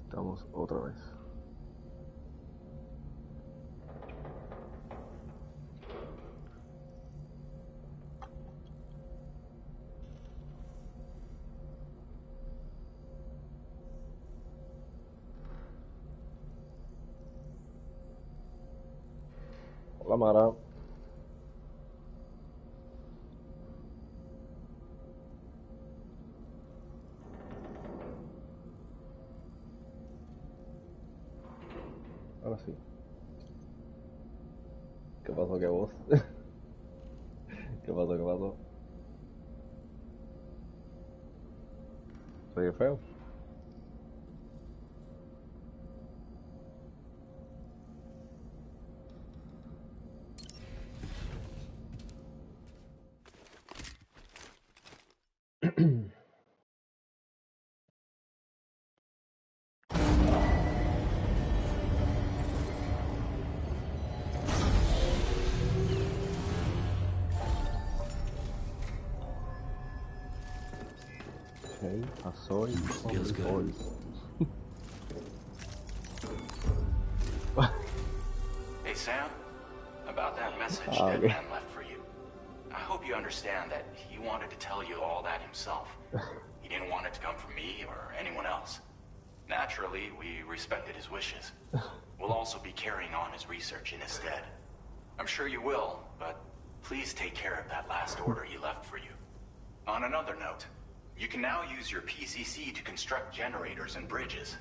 Estamos otra vez. Hola Mara. Ahora sí. ¿Qué pasó? ¿Qué voz? ¿Qué pasó? ¿Qué pasó? ¿Soy feo? Okay, soy Feels good. Hey Sam, about that message okay. Deadman left for you. I hope you understand that he wanted to tell you all that himself. He didn't want it to come from me or anyone else. Naturally, we respected his wishes. We'll also be carrying on his research in his stead. I'm sure you will, but please take care of that last order he left for you. On another note, you can now use your PCC to construct generators and bridges.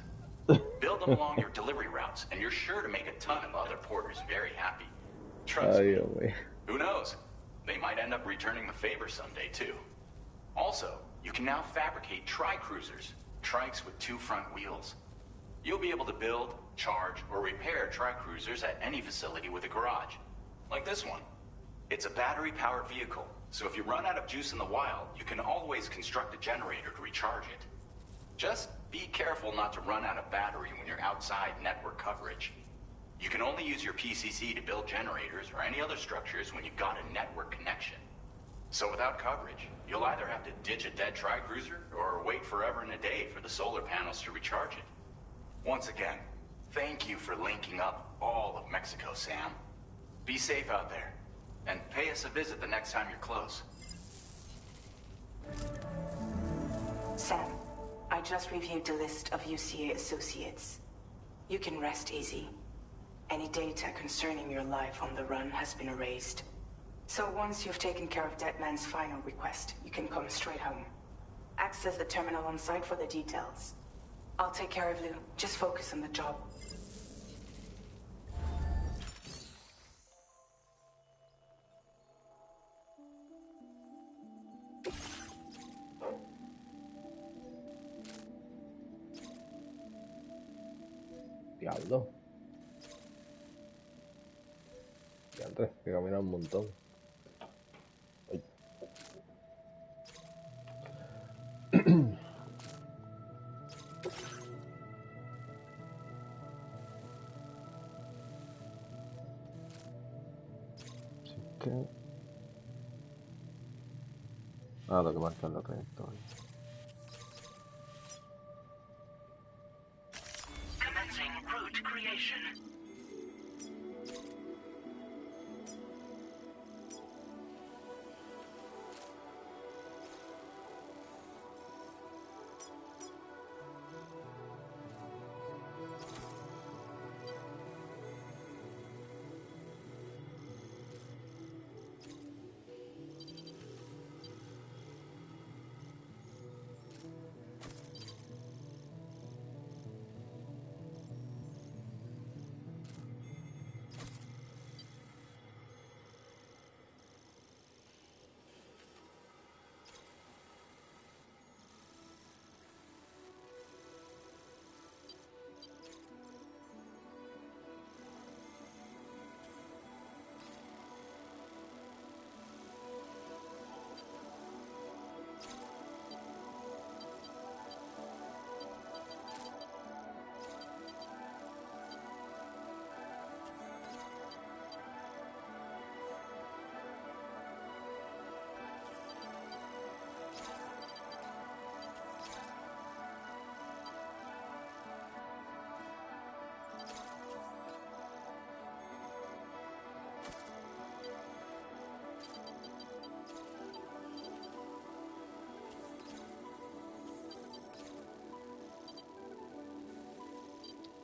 Build them along your delivery routes, and you're sure to make a ton of other porters very happy. Trust me. Who knows? They might end up returning the favor someday, too. Also, you can now fabricate tri-cruisers, trikes with 2 front wheels. You'll be able to build, charge, or repair tri-cruisers at any facility with a garage. Like this one. It's a battery-powered vehicle, so if you run out of juice in the wild, you can always construct a generator to recharge it. Just be careful not to run out of battery when you're outside network coverage. You can only use your PCC to build generators or any other structures when you've got a network connection. So without coverage, you'll either have to ditch a dead tri-cruiser or wait forever and a day for the solar panels to recharge it. Once again, thank you for linking up all of Mexico, Sam. Be safe out there, and pay us a visit the next time you're close. Sam, I just reviewed the list of UCA associates. You can rest easy. Any data concerning your life on the run has been erased. So once you've taken care of Deadman's final request, you can come straight home. Access the terminal on site for the details. I'll take care of Lou. Just focus on the job. Diablo. Diantre, que camina un montón. Ay. Así que... tengo que marcar la trayectoria. Commencing route creation.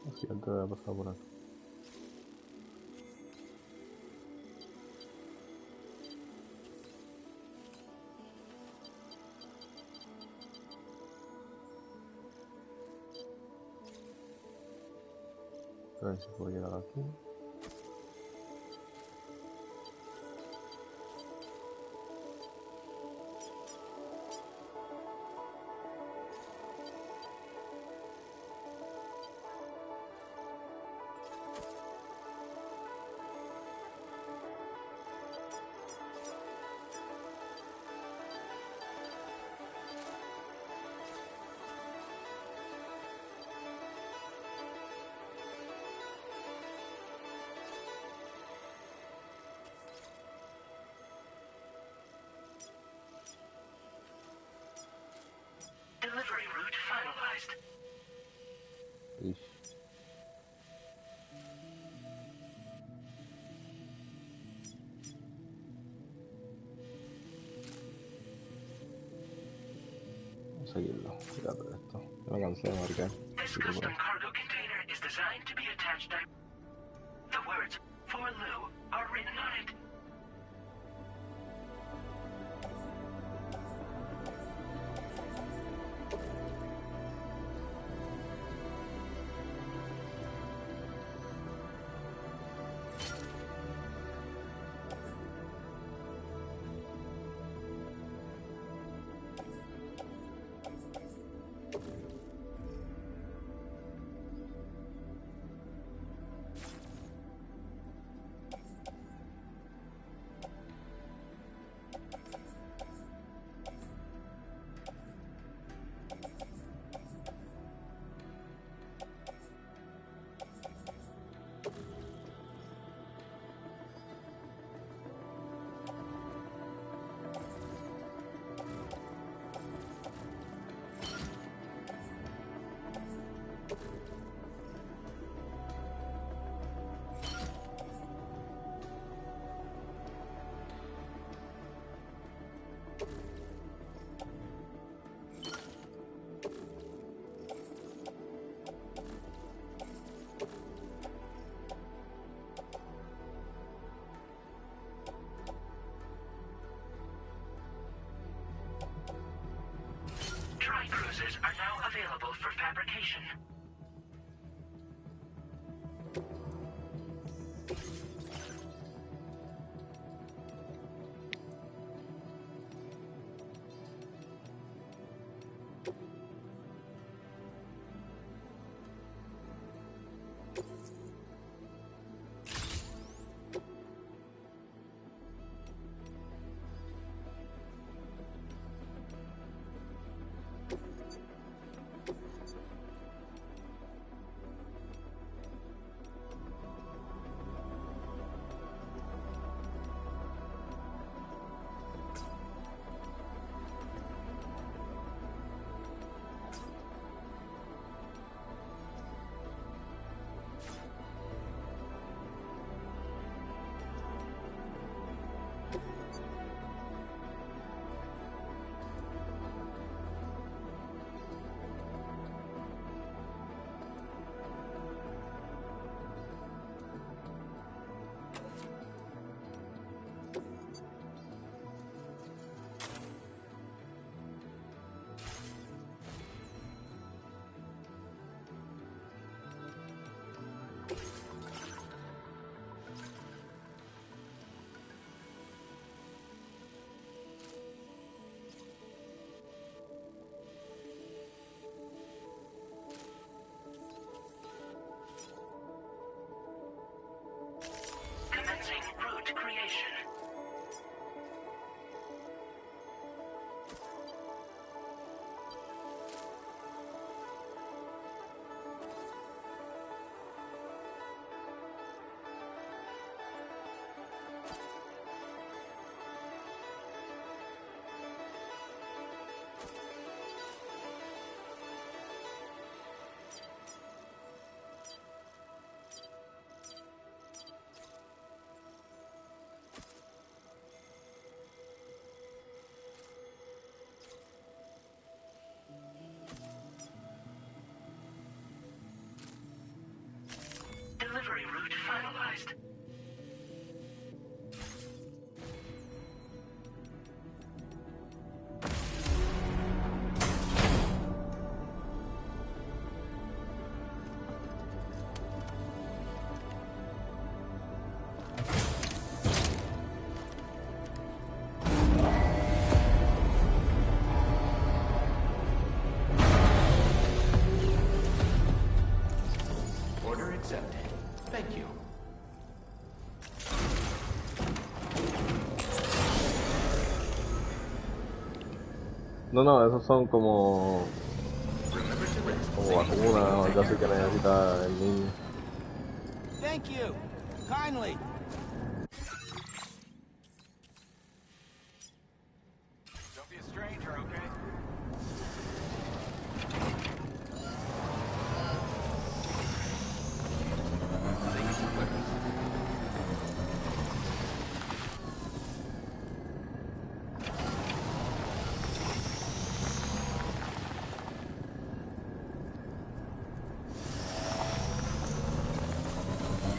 Lo siguiente voy a pasar por aquí. A ver si puedo llegar aquí. Delivery route finalized. Ish. Vamos a seguirlo. Fíjate de esto. Ya me cansé de marcar. This Así que custom pues, cargo container is designed to be attached The words "for Lou" are written on it. Tri-cruisers are now available for fabrication. Commencing route creation. No, no, esos son como vacunas o algo así que necesita el niño. Thank you. Kindly. Don't be a stranger, okay?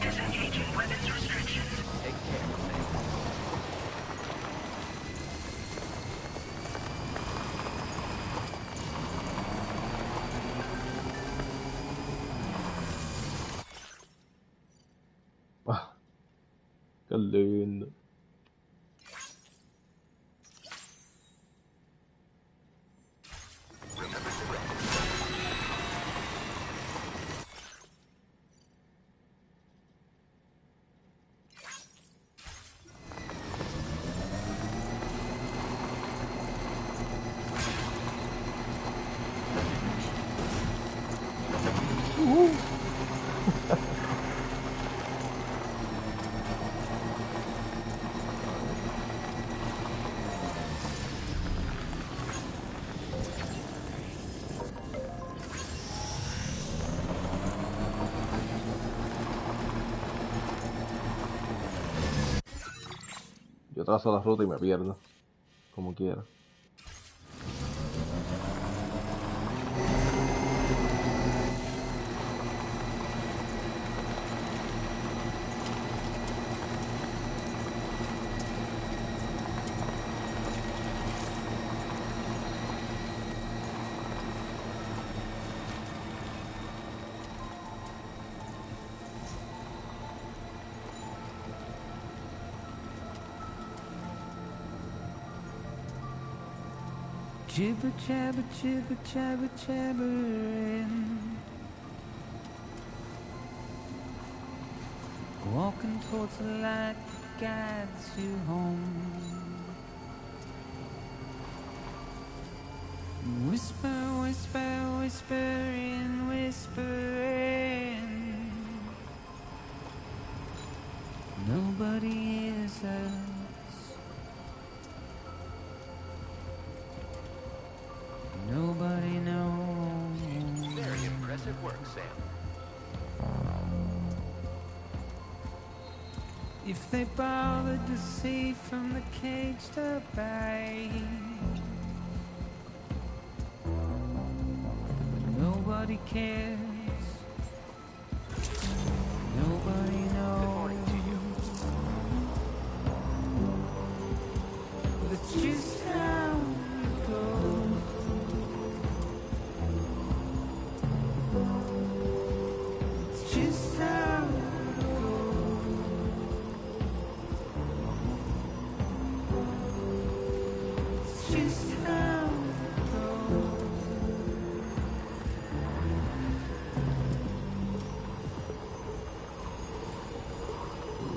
Disengaging weapons restrictions. Take care. Ah, qué lindo. Yo trazo la ruta y me pierdo, como quiera. Jibber jabber jibber jabber jabbering, walking towards the light that guides you home. Whisper, whisper, whispering, whispering. Nobody hears us. Nobody knows. Very impressive work, Sam. If they bothered to see from the cage to bay, nobody cares. Nobody knows. Good morning to you. That's just how it goes. It's just how it goes. It's just how it goes.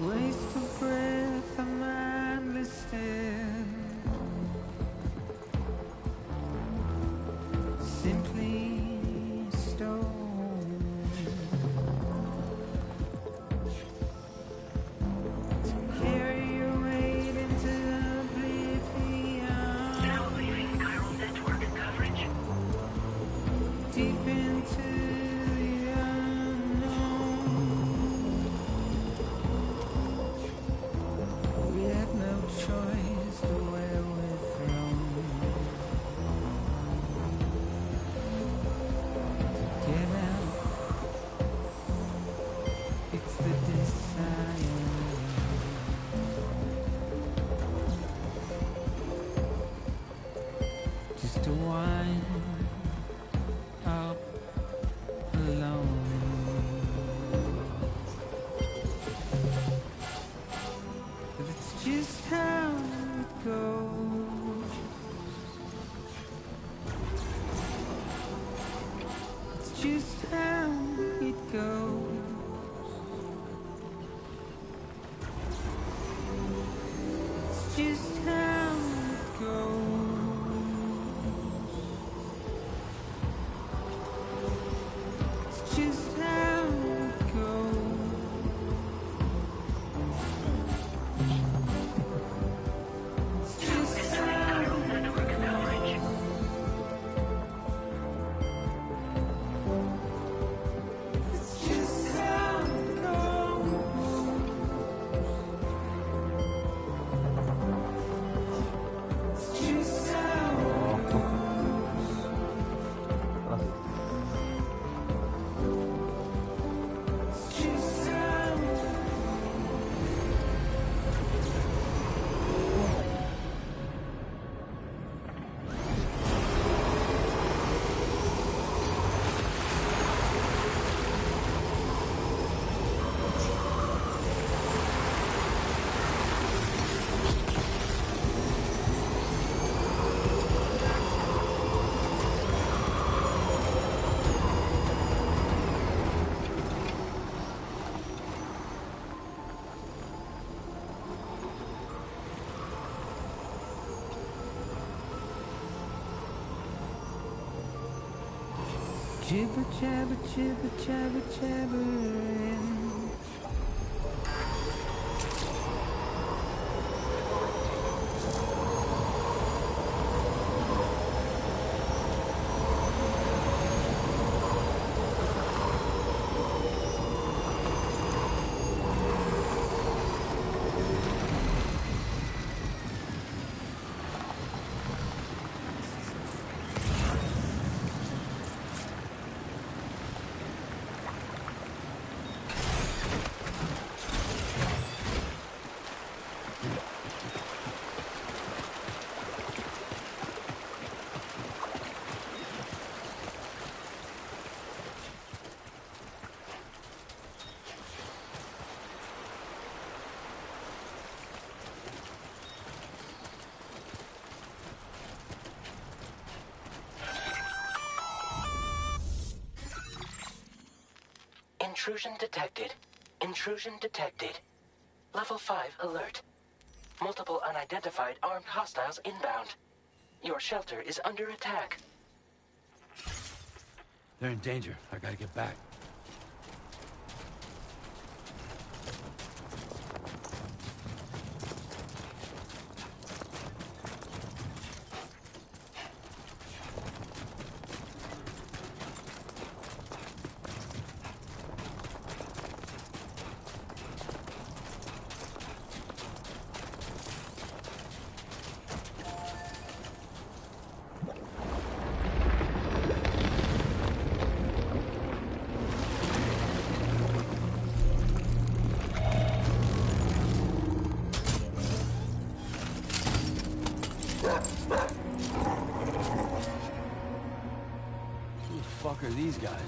Waste of breath, a mindless stare. Simply stone. To carry your weight into oblivion. Now leaving chiral network coverage. Deep into the unknown. We have no choice to where we're thrown. Get out. It's the desire. Just to wind up alone. But it's just how it goes. It's just how it goes. It's just how it goes. Jibber jabber, jibber jabber, jabbering. Intrusion detected. Intrusion detected. Level 5 alert. Multiple unidentified armed hostiles inbound. Your shelter is under attack. They're in danger. I gotta get back. Who the fuck are these guys?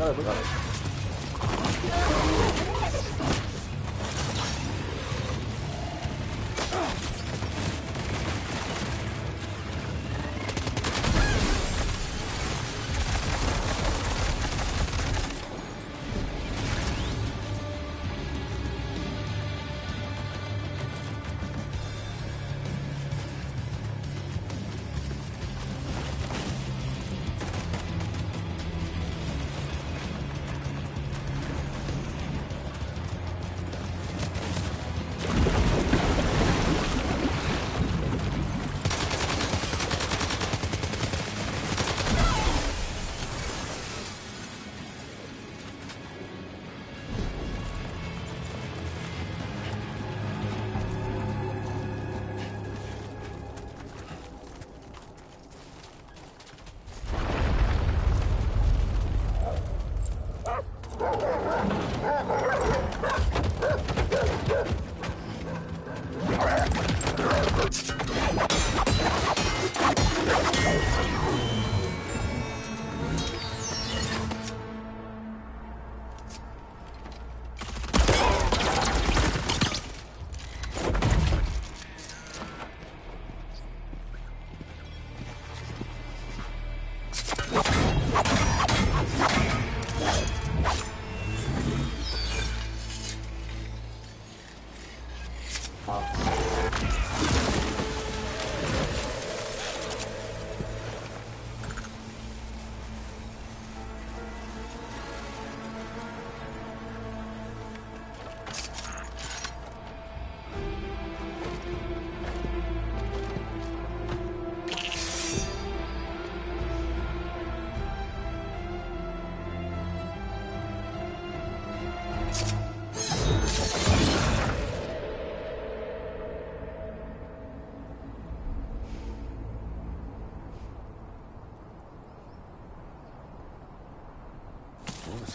Dale, pues, dale.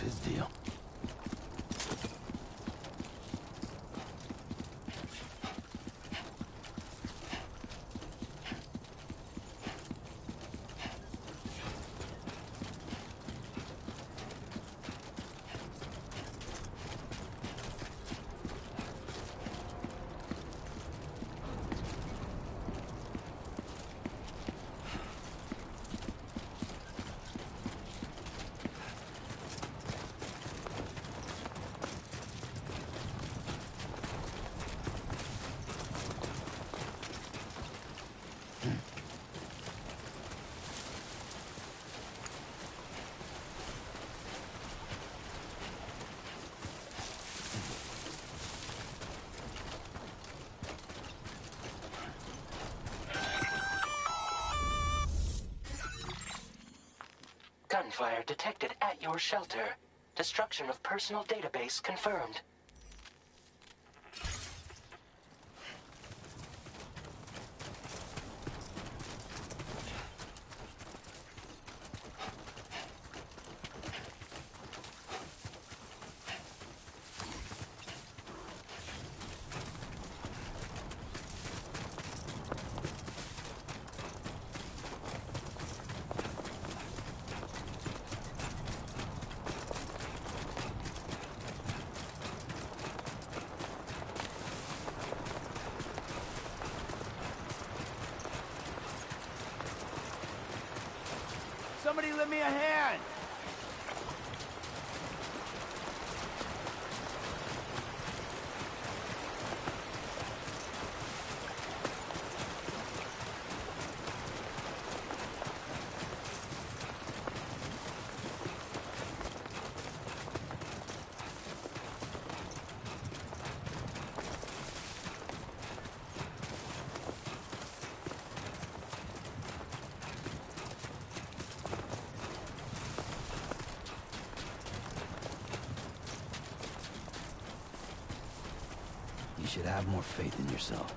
his deal. Gunfire detected at your shelter. Destruction of personal database confirmed. Somebody lend me a hand! You should have more faith in yourself.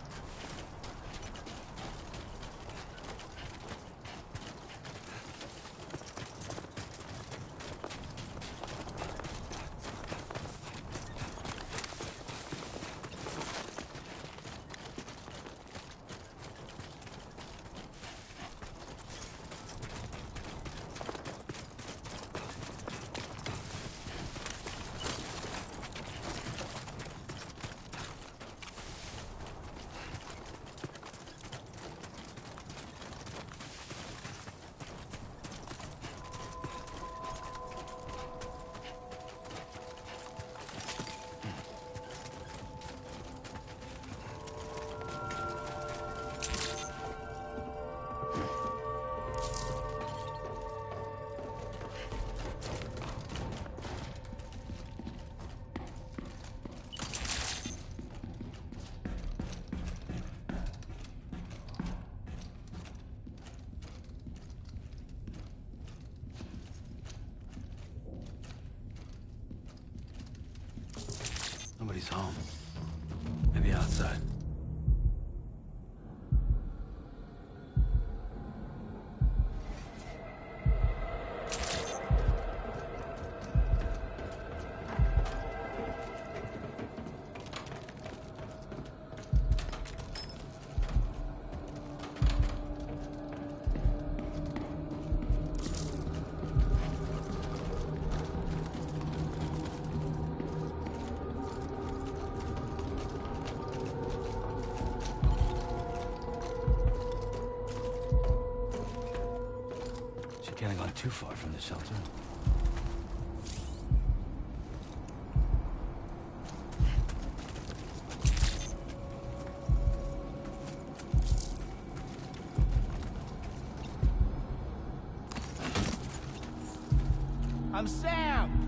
Nobody's home. Maybe outside. Can't have gone too far from the shelter. I'm Sam!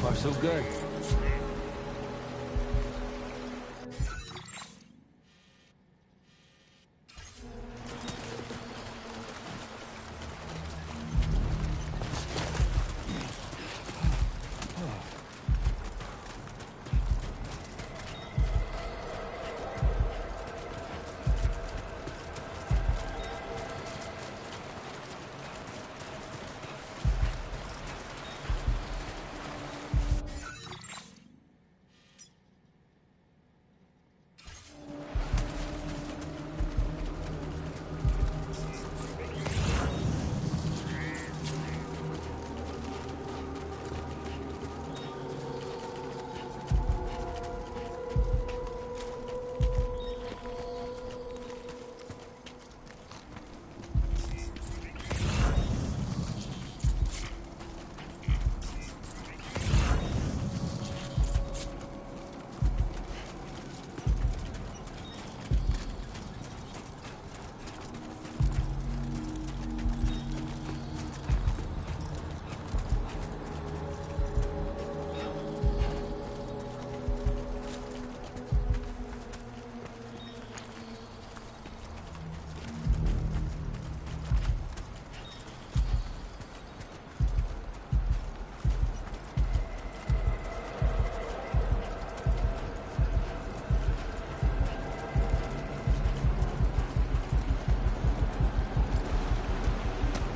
far, so good.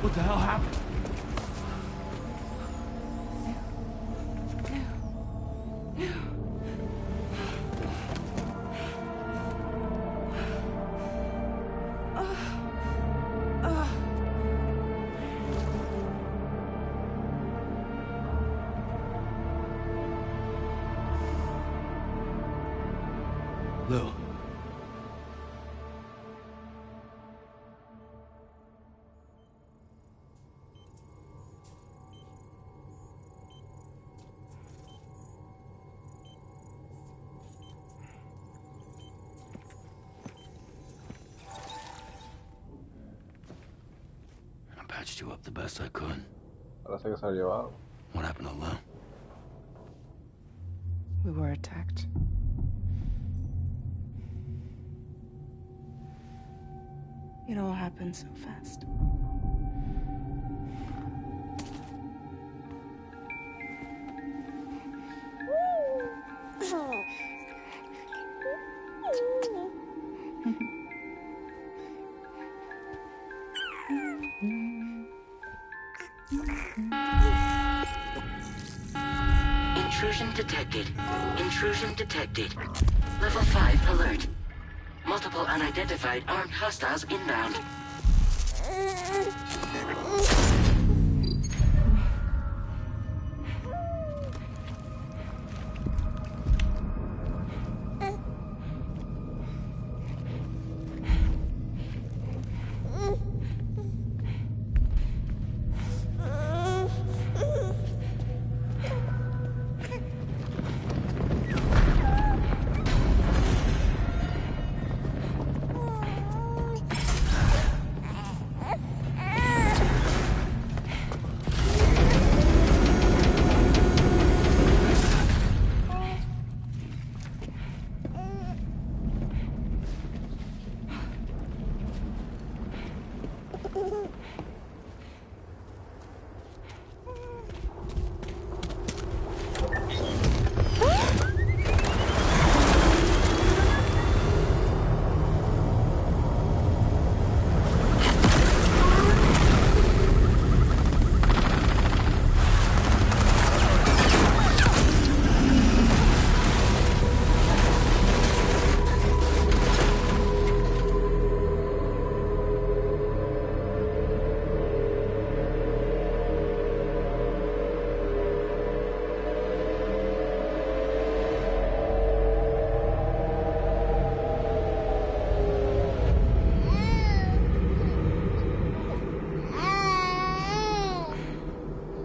What the hell happened? Lou. I patched you up the best I could. Parece que se ha llevado. What happened to Lou? We were attacked. It all happened so fast. Intrusion detected. Intrusion detected. Level 5 alert. Multiple unidentified armed hostiles inbound.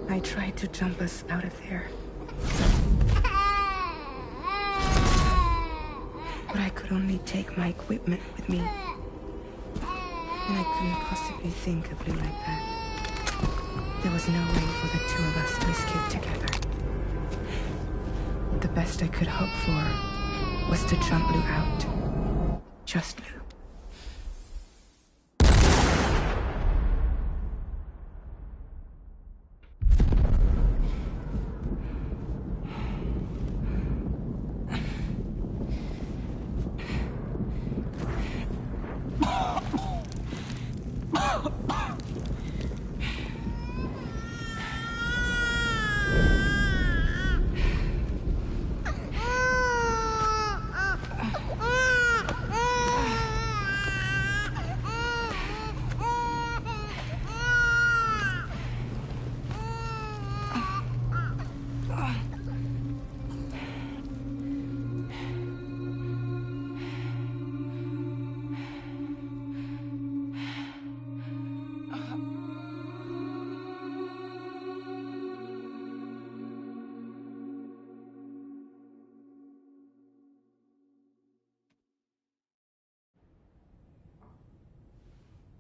I tried to jump us out of there. But I could only take my equipment with me. And I couldn't possibly think of Lou like that. There was no way for the two of us to escape together. best I could hope for was to jump Lou out. Just Lou.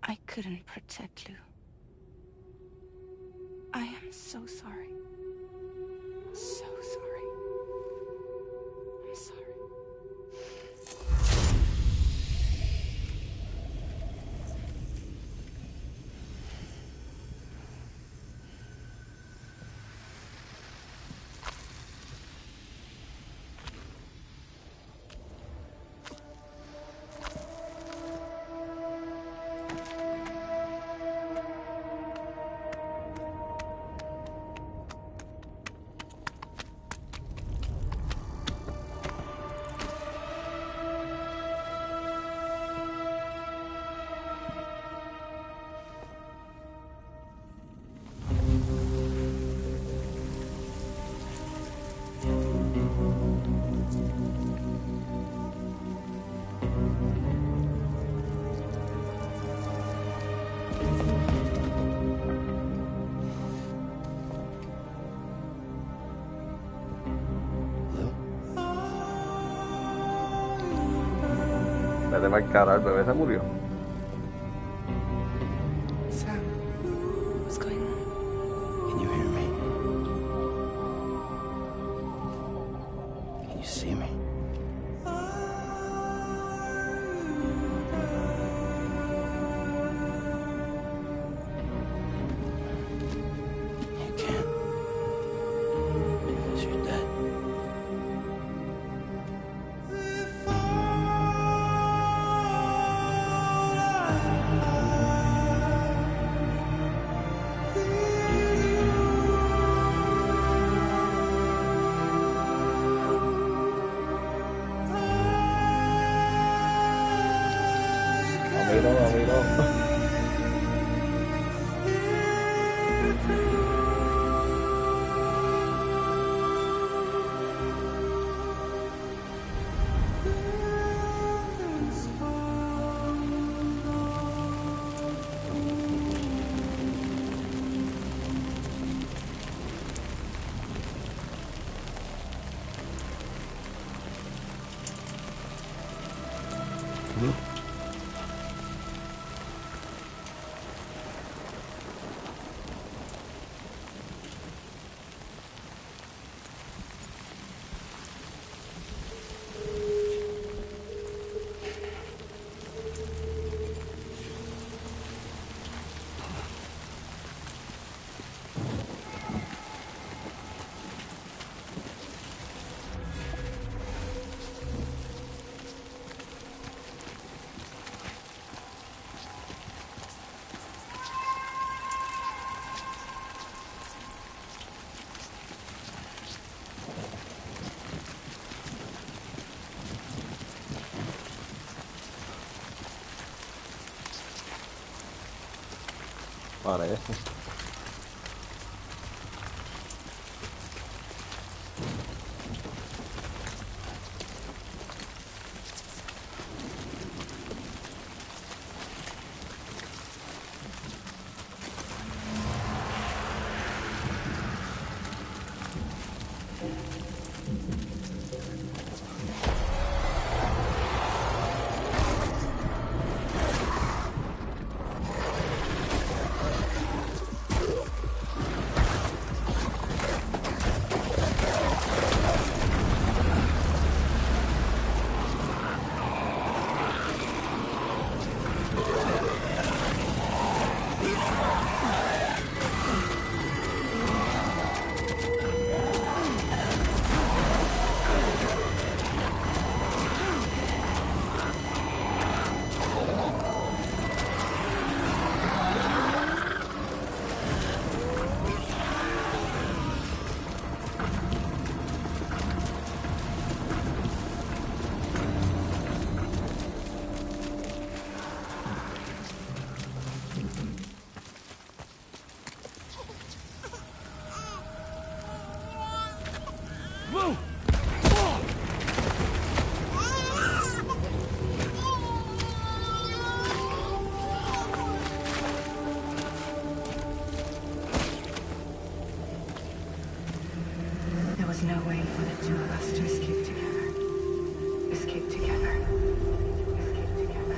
I couldn't protect Lou. I am so sorry. So sorry. I'm sorry. Vete pa'l carajo, el bebé se murió. Sam, what's going on? Can you hear me? Can you see me? You can't. Because you're dead. A mí no. Parece. was no way for the two of us to escape together. Escape together. Escape together.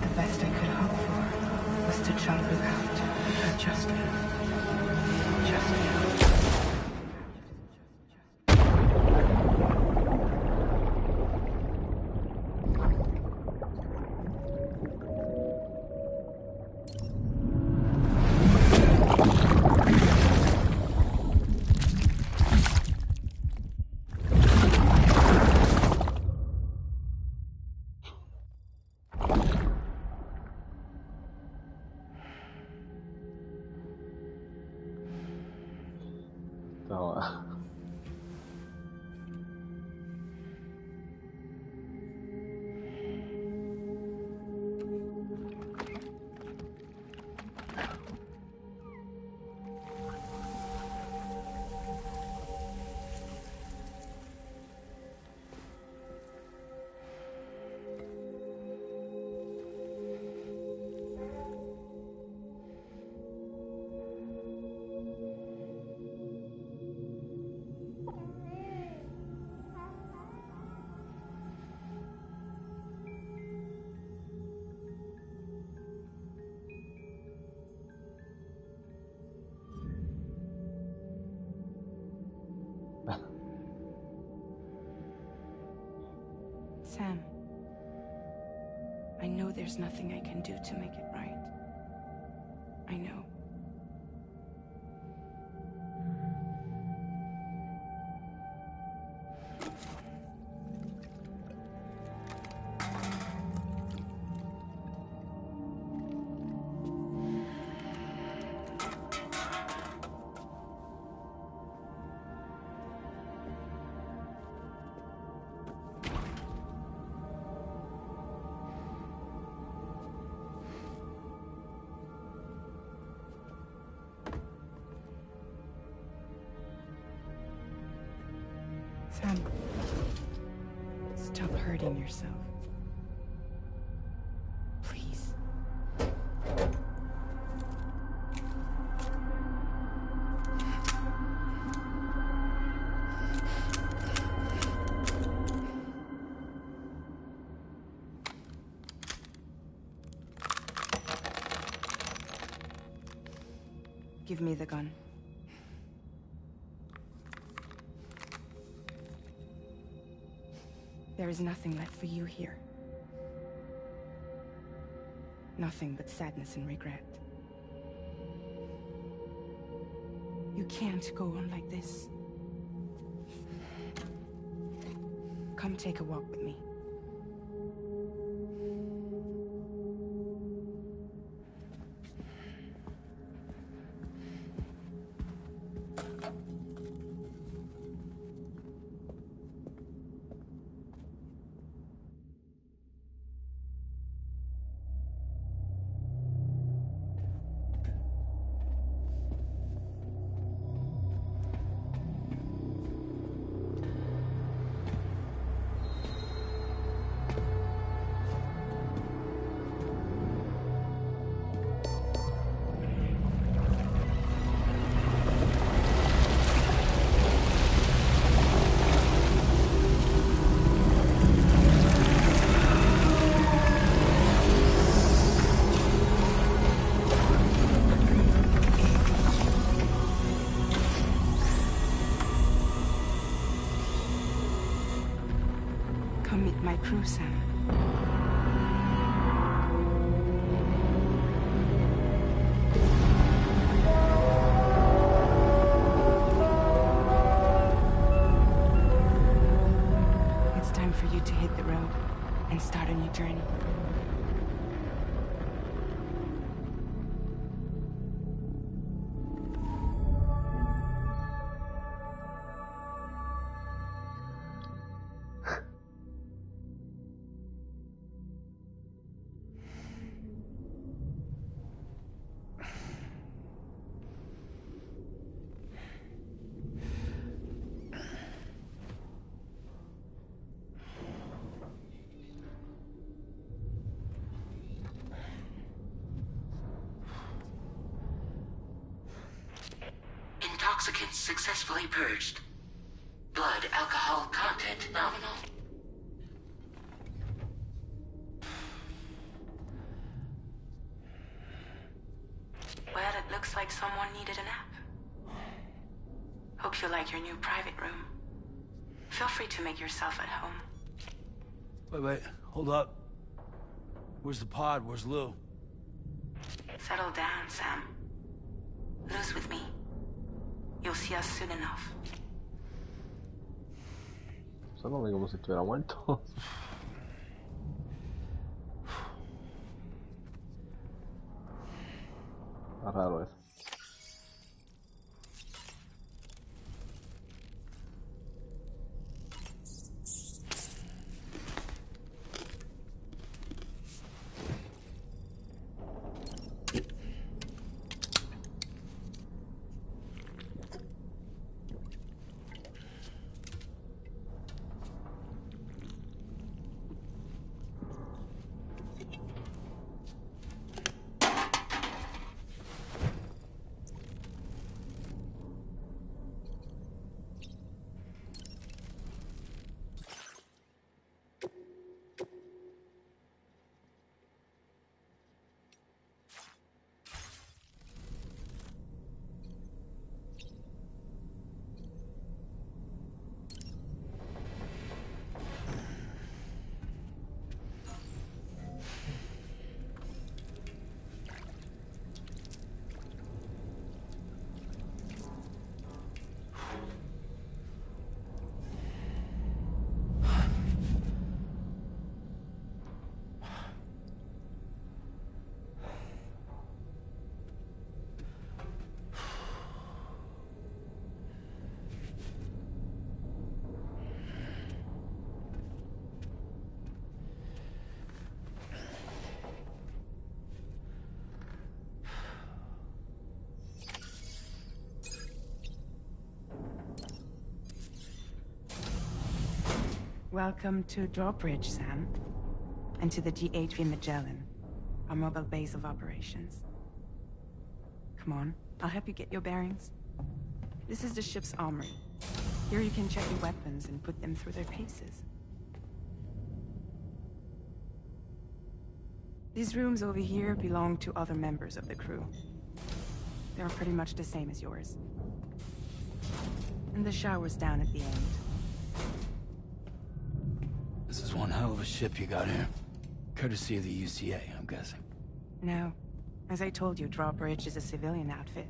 The best I could hope for was to jump without adjustment. No. Sam, I know there's nothing I can do to make it right. I know. Sam, stop hurting yourself. Please. Give me the gun. There is nothing left for you here. Nothing but sadness and regret. You can't go on like this. Come take a walk with me. Come meet my crew, Sam. It's time for you to hit the road and start a new journey. Toxicants successfully purged. Blood alcohol content nominal. Well, it looks like someone needed a nap. Hope you like your new private room. Feel free to make yourself at home. Wait, hold up. Where's the pod? Where's Lou? Settle down, Sam. Lou's with me. You'll see us soon enough. Soname como si estuviera muerto. Está raro eso. Welcome to Drawbridge, Sam. And to the GHV Magellan, our mobile base of operations. Come on, I'll help you get your bearings. This is the ship's armory. Here you can check your weapons and put them through their paces. These rooms over here belong to other members of the crew. They're pretty much the same as yours. And the shower's down at the end. This is one hell of a ship you got here. Courtesy of the UCA, I'm guessing. No. As I told you, Drawbridge is a civilian outfit.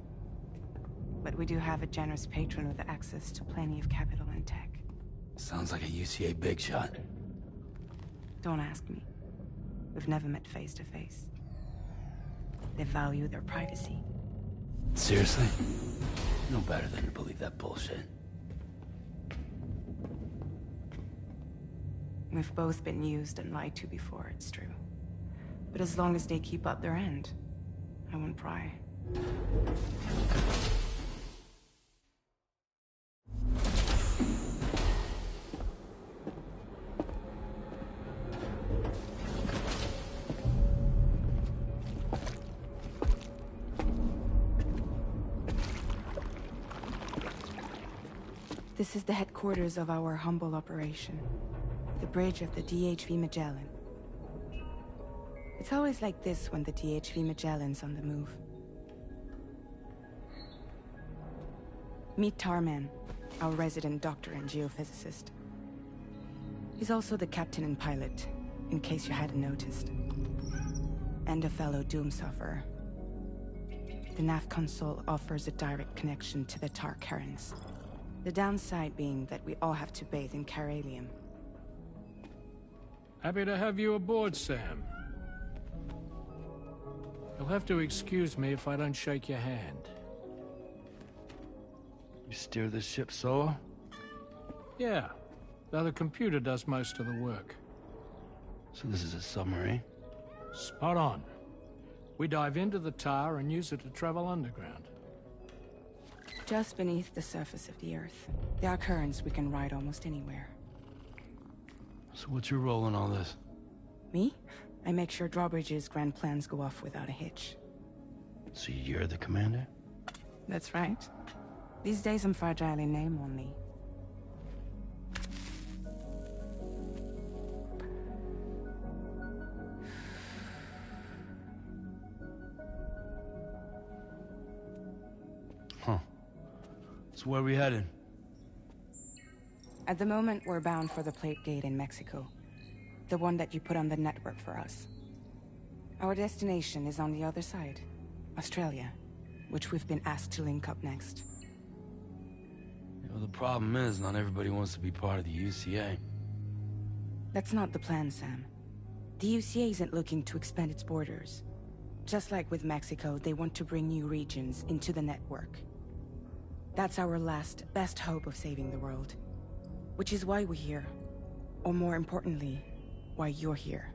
But we do have a generous patron with access to plenty of capital and tech. Sounds like a UCA big shot. Don't ask me. We've never met face to face. They value their privacy. Seriously? No better than to believe that bullshit. We've both been used and lied to before, it's true. But as long as they keep up their end, I won't pry. This is the headquarters of our humble operation. The bridge of the DHV Magellan. It's always like this when the DHV Magellan's on the move. Meet Tarman, our resident doctor and geophysicist. He's also the captain and pilot, in case you hadn't noticed. And a fellow doom sufferer. The nav console offers a direct connection to the Tar currents. The downside being that we all have to bathe in caralium. Happy to have you aboard, Sam. You'll have to excuse me if I don't shake your hand. You steer this ship solo? Yeah, though the computer does most of the work. So this is a submarine? Spot on. We dive into the Tar and use it to travel underground. Just beneath the surface of the Earth, there are currents we can ride almost anywhere. So what's your role in all this? Me? I make sure Drawbridge's grand plans go off without a hitch. So you're the commander? That's right. These days I'm fragile in name only. Huh. So where are we headed? At the moment, we're bound for the Plate Gate in Mexico. The one that you put on the network for us. Our destination is on the other side, Australia, which we've been asked to link up next. You know, the problem is, not everybody wants to be part of the UCA. That's not the plan, Sam. The UCA isn't looking to expand its borders. Just like with Mexico, they want to bring new regions into the network. That's our last, best hope of saving the world. Which is why we're here. Or more importantly, why you're here.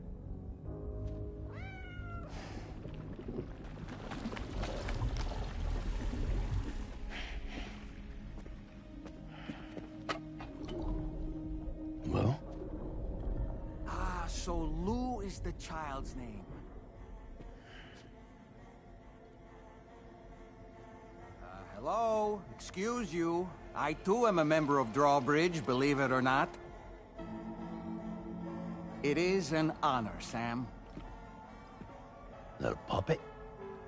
Well? Ah, so Lou is the child's name. Hello? Excuse you. I too am a member of Drawbridge, believe it or not. It is an honor, Sam. Is that a puppet?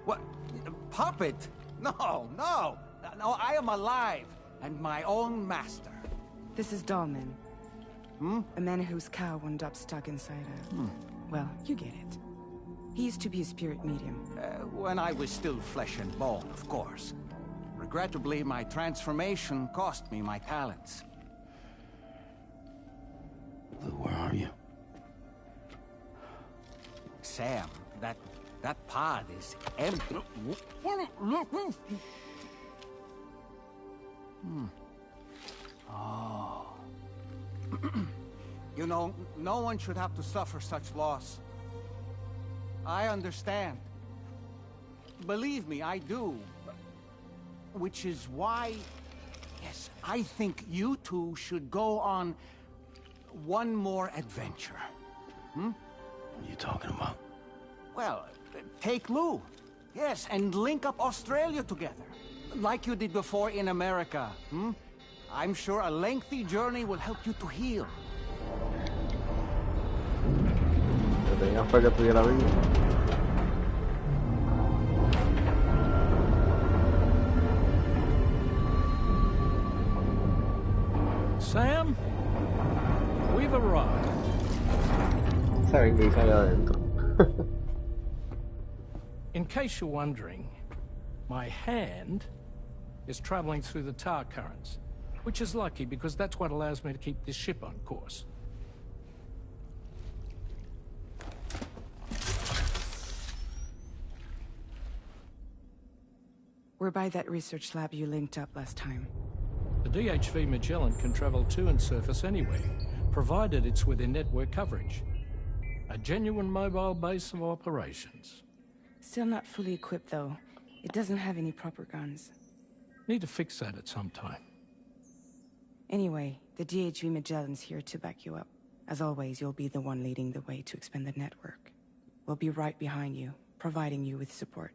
What? A puppet? No, no! No, I am alive, and my own master. This is Dahlman. A man whose cow wound up stuck inside a... Well, you get it. He used to be a spirit medium. When I was still flesh and bone, of course. Regrettably, my transformation cost me my talents. Lou, where are you? Sam, that pod is empty. Oh. You know, no one should have to suffer such loss. I understand. Believe me, I do. Which is why, yes, I think you two should go on one more adventure. What are you talking about? Well, take Lou. Yes, and link up Australia together. Like you did before in America. I'm sure a lengthy journey will help you to heal. Que tenía fe que estuviera vivo. Sam, we've arrived. Saben que hice allá adentro. In case you're wondering, my hand is traveling through the tar currents, which is lucky because that's what allows me to keep this ship on course. We're by that research lab you linked up last time. The DHV Magellan can travel to and surface anywhere, provided it's within network coverage. A genuine mobile base of operations. Still not fully equipped, though. It doesn't have any proper guns. Need to fix that at some time. Anyway, the DHV Magellan's here to back you up. As always, you'll be the one leading the way to expand the network. We'll be right behind you, providing you with support.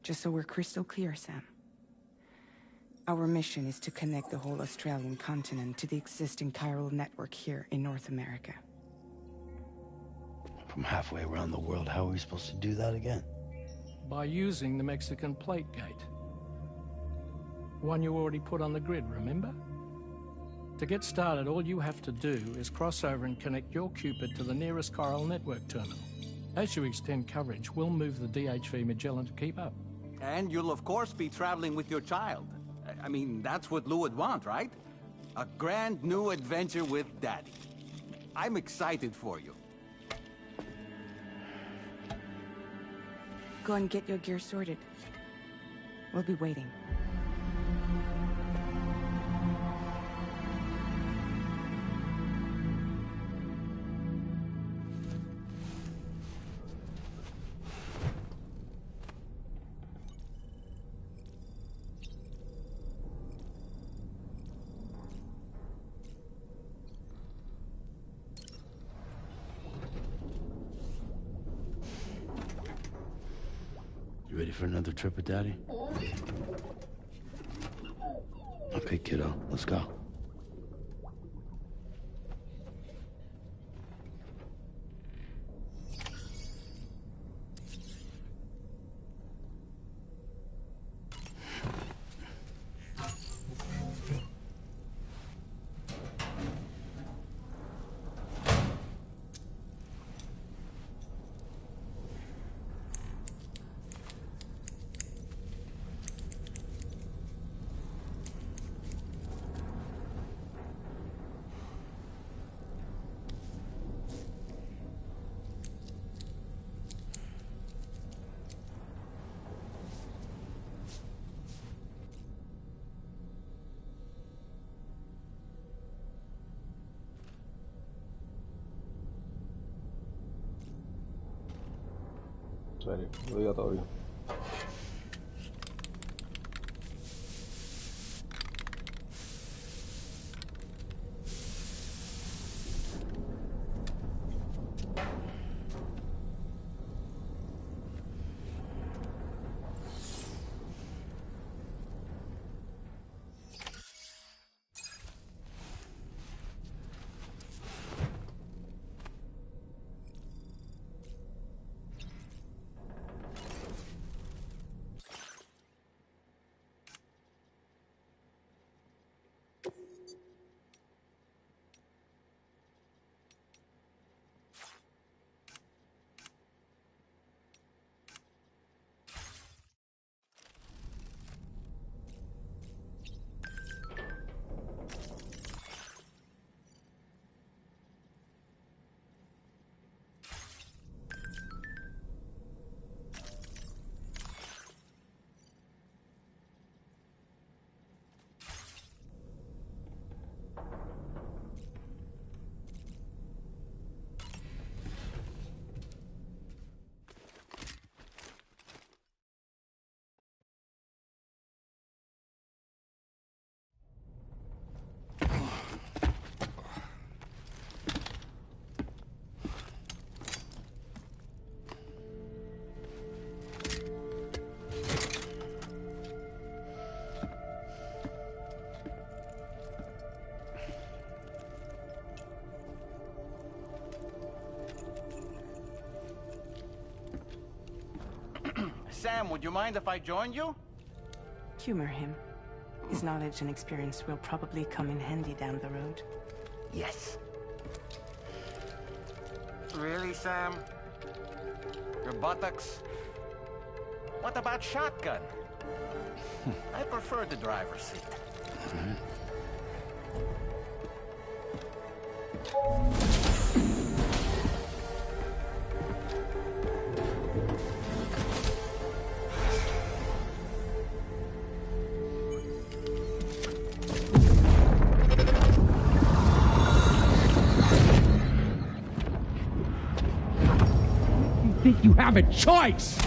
Just so we're crystal clear, Sam. Our mission is to connect the whole Australian continent to the existing chiral network here in North America. From halfway around the world, how are we supposed to do that again? By using the Mexican Plate Gate. One you already put on the grid, remember? To get started, all you have to do is cross over and connect your Cupid to the nearest chiral network terminal. As you extend coverage, we'll move the DHV Magellan to keep up. And you'll of course be traveling with your child. I mean, that's what Lou would want, right? A grand new adventure with Daddy. I'm excited for you. Go and get your gear sorted. We'll be waiting. You ready for another trip with Daddy? Okay, kiddo, let's go. En serio, lo digo todavía. Sam, would you mind if I joined you? Humor him. His knowledge and experience will probably come in handy down the road. Yes. Really, Sam? Your buttocks? What about shotgun? I prefer the driver's seat. Think you have a choice?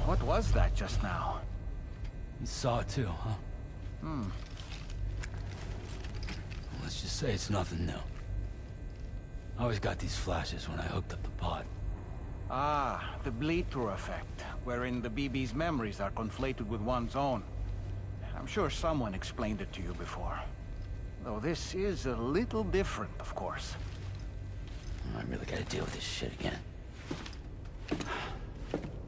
What was that just now? You saw it too, huh? Let's just say it's nothing new. I always got these flashes when I hooked up the pod. Ah, the bleed-through effect, wherein the BB's memories are conflated with one's own. I'm sure someone explained it to you before. Though this is a little different, of course. I really gotta deal with this shit again.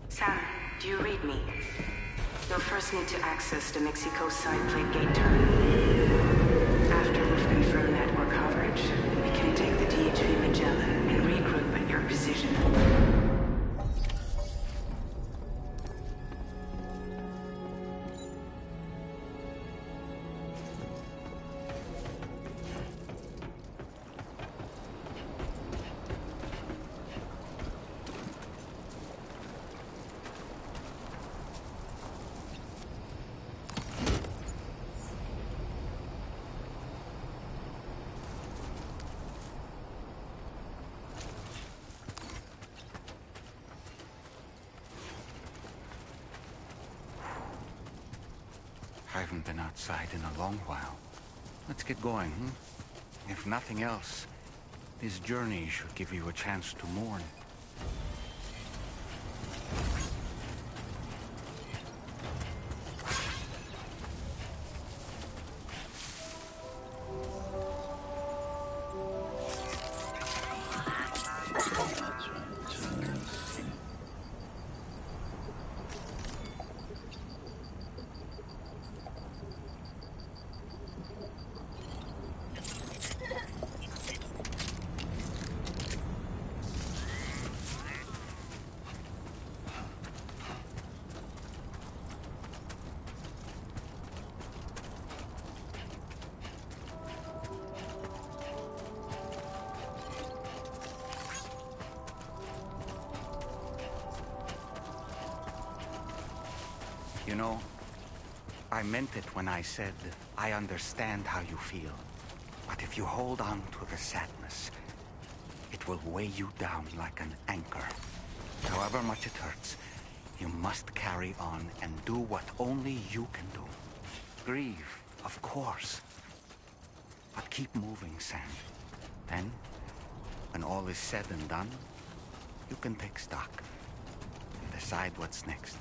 Sam, do you read me? You'll first need to access the Mexico side plate gate terminal. After we've confirmed network coverage, we can take the DHV Magellan and regroup at your position. haven't been outside in a long while. Let's get going, hmm? If nothing else, this journey should give you a chance to mourn. You know, I meant it when I said I understand how you feel. But if you hold on to the sadness, it will weigh you down like an anchor. However much it hurts, you must carry on and do what only you can do. Grieve, of course. But keep moving, Sam. Then, when all is said and done, you can take stock and decide what's next.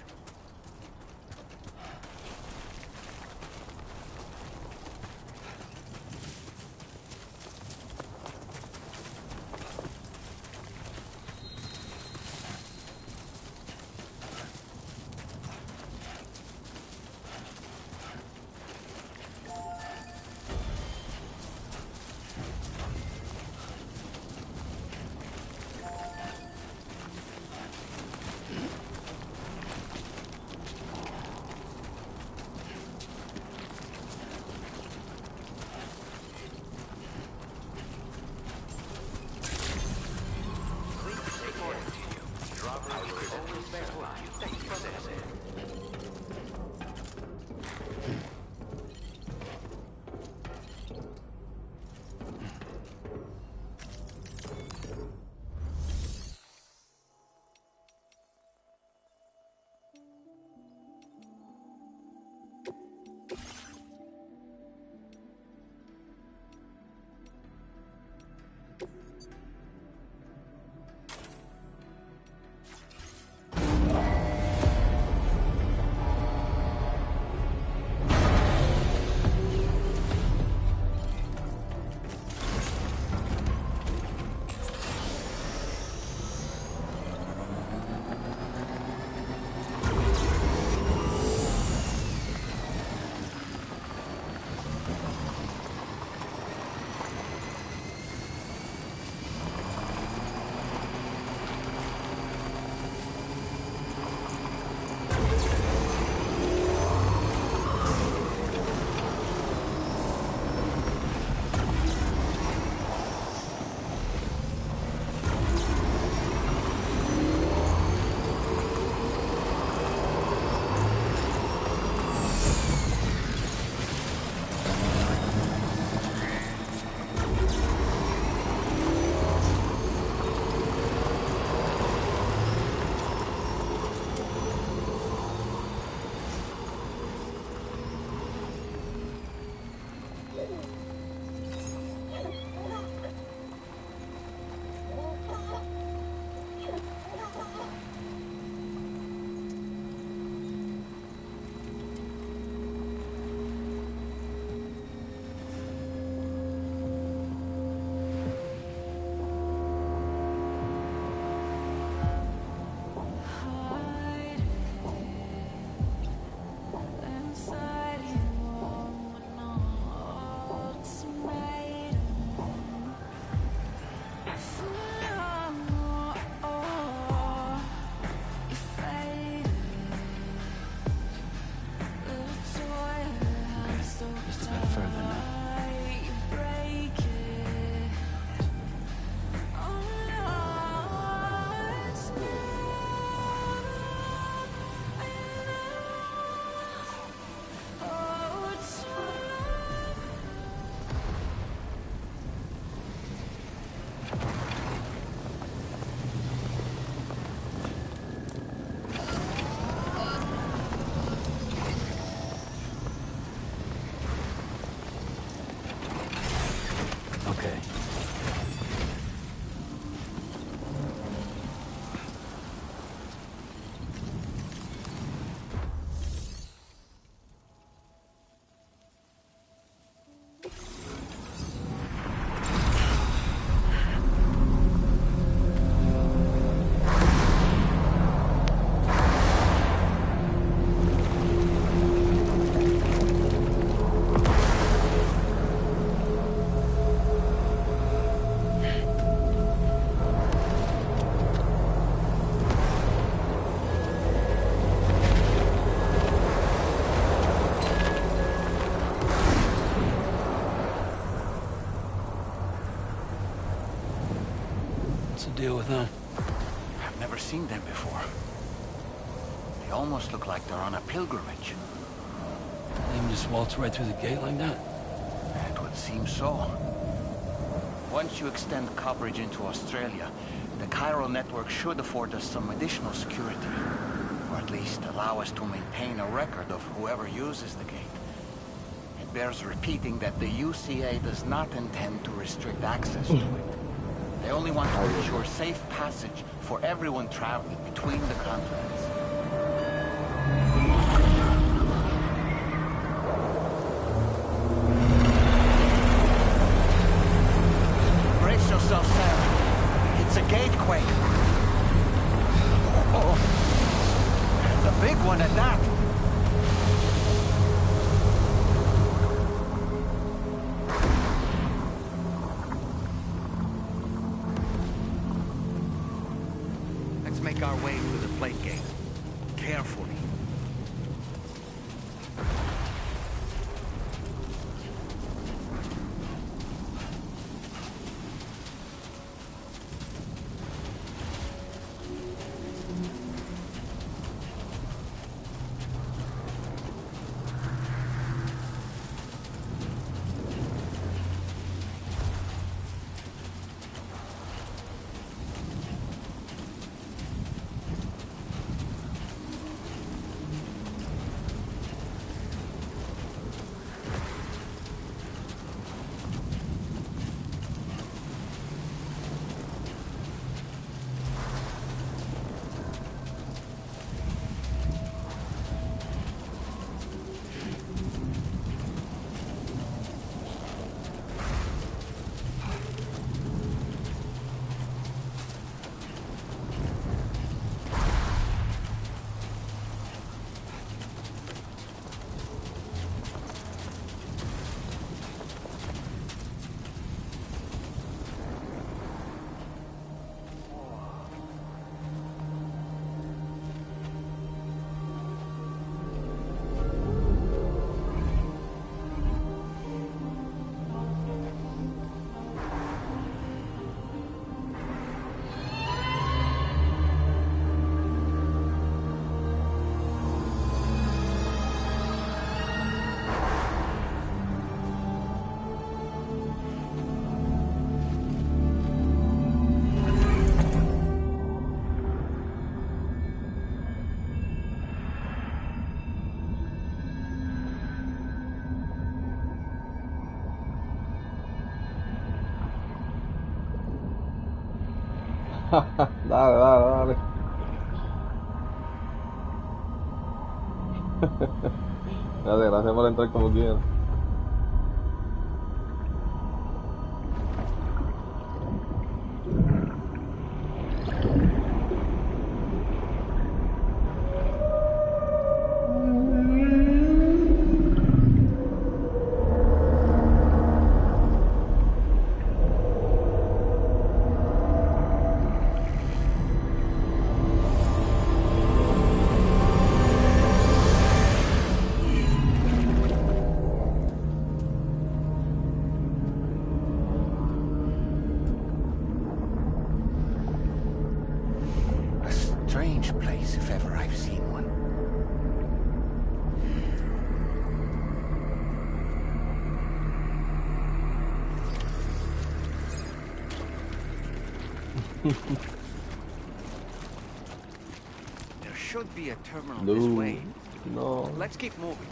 the deal with them? I've never seen them before. They almost look like they're on a pilgrimage. They can just waltz right through the gate like that? It would seem so. Once you extend coverage into Australia, the Chiral network should afford us some additional security. Or at least allow us to maintain a record of whoever uses the gate. It bears repeating that the UCA does not intend to restrict access to it. They only want to ensure safe passage for everyone traveling between the continents. Brace yourself, Sam. It's a gatequake. Oh, and a big one at that. Let's make our way through the plate gate. Carefully. Dale. Dale, gracias por entrar como quieras. Strange place, if ever I've seen one. There should be a terminal this way. No. Let's keep moving.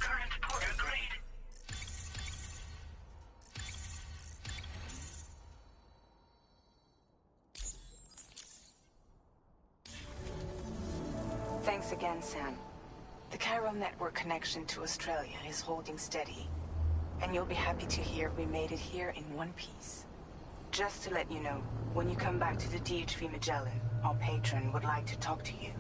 Current port agreed. Thanks again, Sam. The Cairo network connection to Australia is holding steady. And you'll be happy to hear we made it here in one piece. Just to let you know, when you come back to the DHV Magellan, our patron would like to talk to you.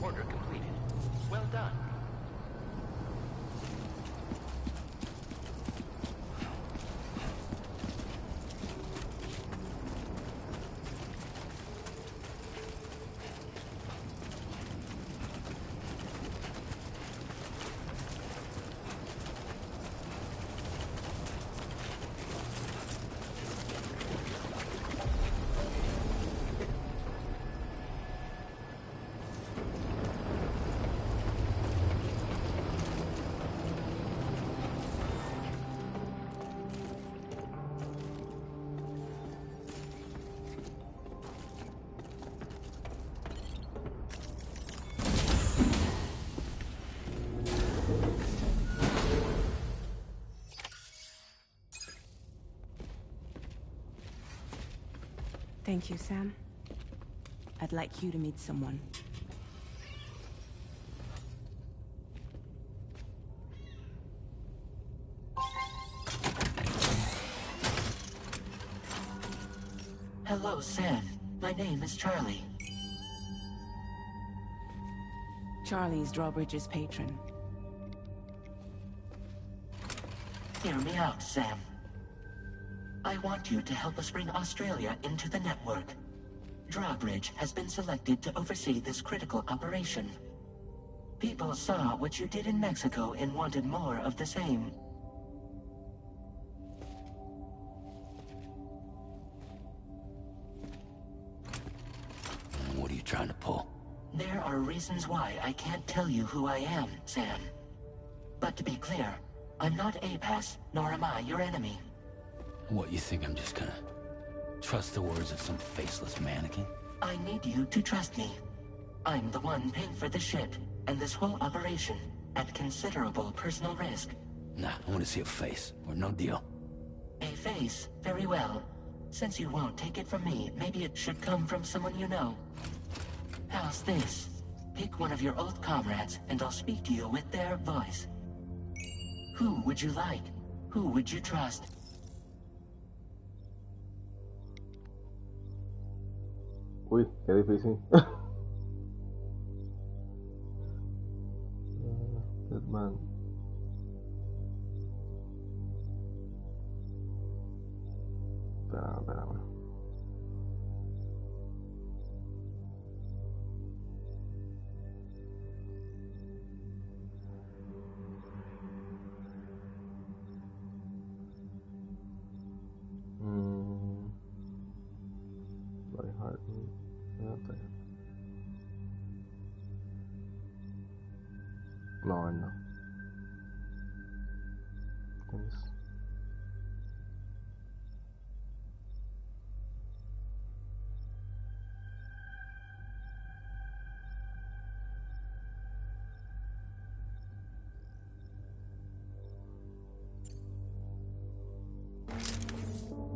Order completed. Well done. Thank you, Sam. I'd like you to meet someone. Hello, Sam. My name is Charlie. Charlie's Drawbridge's patron. Hear me out, Sam. I want you to help us bring Australia into the network. Drawbridge has been selected to oversee this critical operation. People saw what you did in Mexico and wanted more of the same. What are you trying to pull? There are reasons why I can't tell you who I am, Sam. But to be clear, I'm not APAS, nor am I your enemy. What, you think I'm just gonna trust the words of some faceless mannequin? I need you to trust me. I'm the one paying for the ship, and this whole operation, at considerable personal risk. Nah, I want to see a face, or no deal. A face? Very well. Since you won't take it from me, maybe it should come from someone you know. How's this? Pick one of your old comrades, and I'll speak to you with their voice. Who would you like? Who would you trust? Uy, qué difícil. Deadman. Espérame. Bloody heart. Espérate. No, no. Pues...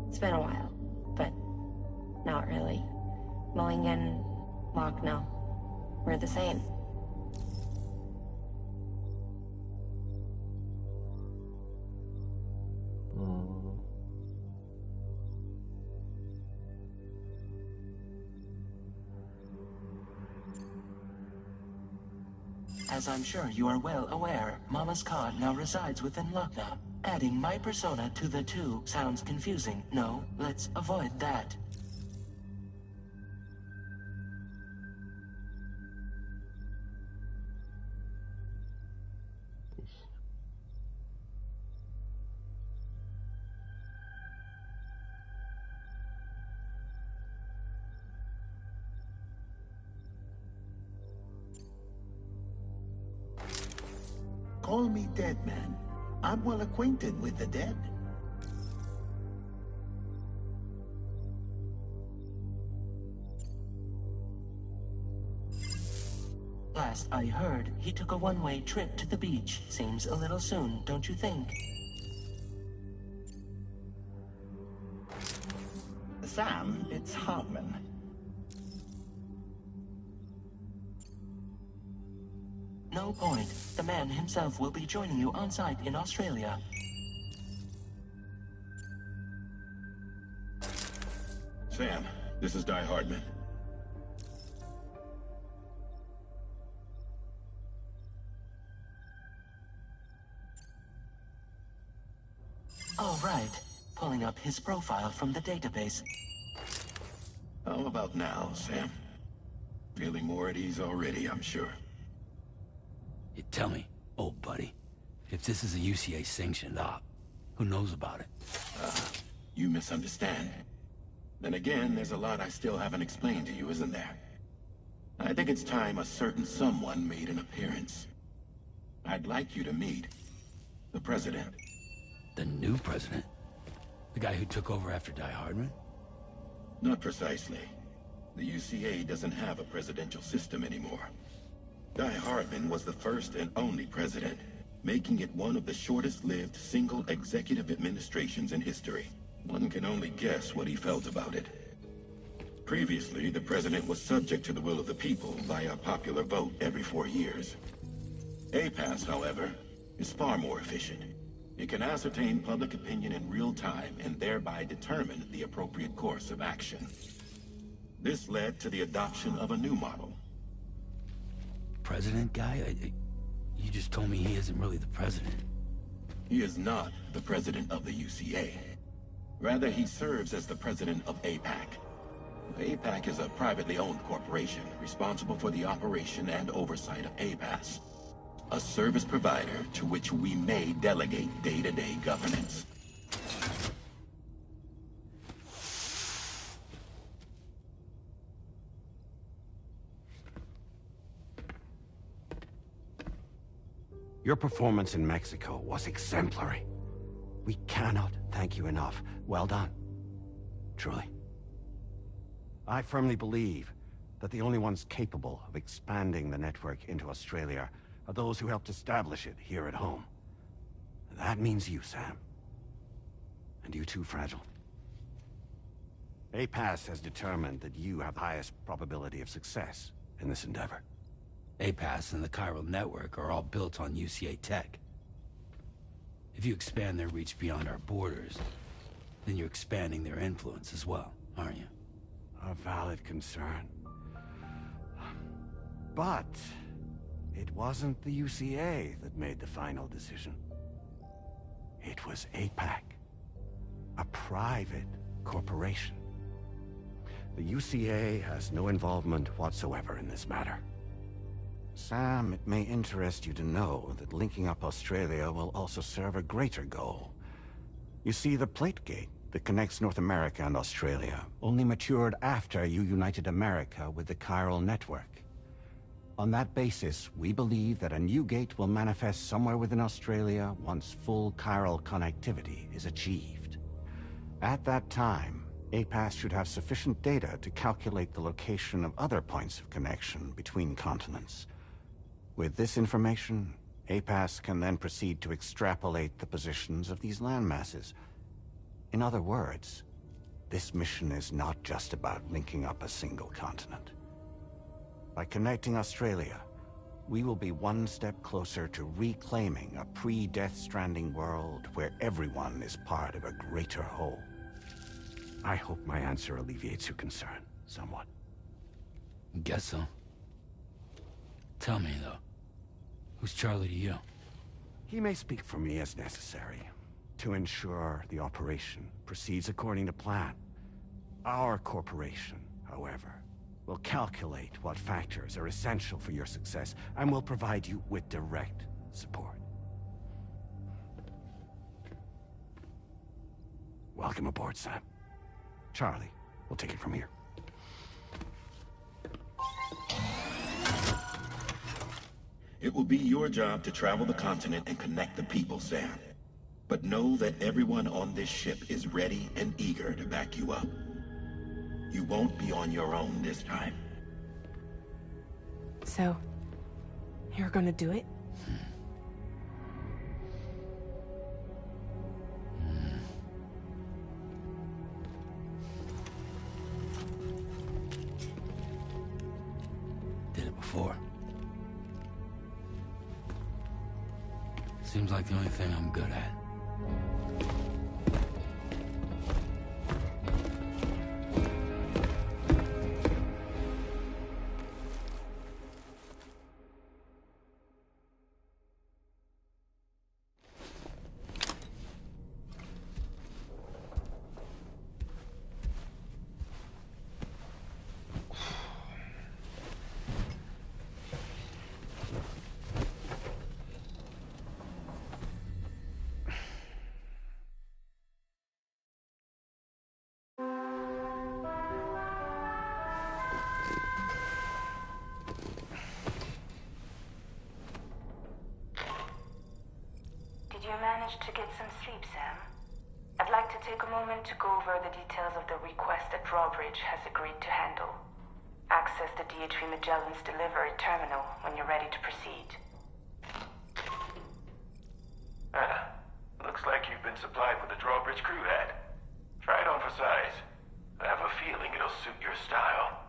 It's been a while, but not really. Mulligan, Lochno, we're the same. As I'm sure you are well aware, Mama's Khan now resides within Lochna. Adding my persona to the two sounds confusing. No, let's avoid that. Call me dead man. I'm well acquainted with the dead. Last I heard, he took a one-way trip to the beach. Seems a little soon, don't you think? Sam, it's Hartman. No point. The man himself will be joining you on site in Australia. Sam, this is Di Hartman. All right. Pulling up his profile from the database. How about now, Sam? Feeling more at ease already, I'm sure. You tell me, old buddy, if this is a UCA-sanctioned op, who knows about it? You misunderstand. Then again, there's a lot I still haven't explained to you, isn't there? I think it's time a certain someone made an appearance. I'd like you to meet the President. The new president? The guy who took over after Di Hardman? Not precisely. The UCA doesn't have a presidential system anymore. Di Hardman was the first and only president, making it one of the shortest-lived single executive administrations in history. One can only guess what he felt about it. Previously, the president was subject to the will of the people via a popular vote every 4 years. APAS, however, is far more efficient. It can ascertain public opinion in real time and thereby determine the appropriate course of action. This led to the adoption of a new model. President guy? You just told me he isn't really the president. He is not the president of the UCA. Rather, he serves as the president of APAC. APAC is a privately owned corporation responsible for the operation and oversight of APAS, a service provider to which we may delegate day-to-day governance. Your performance in Mexico was exemplary. We cannot thank you enough. Well done. Truly. I firmly believe that the only ones capable of expanding the network into Australia are those who helped establish it here at home. That means you, Sam. And you too, Fragile. APAS has determined that you have the highest probability of success in this endeavor. APAS and the chiral network are all built on UCA tech. If you expand their reach beyond our borders, then you're expanding their influence as well, aren't you? A valid concern. But it wasn't the UCA that made the final decision. It was APAC, a private corporation. The UCA has no involvement whatsoever in this matter. Sam, it may interest you to know that linking up Australia will also serve a greater goal. You see, the plate gate that connects North America and Australia only matured after you united America with the chiral network. On that basis, we believe that a new gate will manifest somewhere within Australia once full chiral connectivity is achieved. At that time, APAS should have sufficient data to calculate the location of other points of connection between continents. With this information, APAS can then proceed to extrapolate the positions of these landmasses. In other words, this mission is not just about linking up a single continent. By connecting Australia, we will be one step closer to reclaiming a pre-Death Stranding world where everyone is part of a greater whole. I hope my answer alleviates your concern somewhat. Guess so. Tell me, though, who's Charlie to you? He may speak for me as necessary to ensure the operation proceeds according to plan. Our corporation, however, will calculate what factors are essential for your success and will provide you with direct support. Welcome aboard, Sam. Charlie, we'll take it from here. It will be your job to travel the continent and connect the people, Sam. But know that everyone on this ship is ready and eager to back you up. You won't be on your own this time. So, you're gonna do it? Did it before. Seems like the only thing I'm good at. Did you manage to get some sleep, Sam? I'd like to take a moment to go over the details of the request that Drawbridge has agreed to handle. Access the DHV Magellan's delivery terminal when you're ready to proceed. Looks like you've been supplied with the Drawbridge crew hat. Try it on for size. I have a feeling it'll suit your style.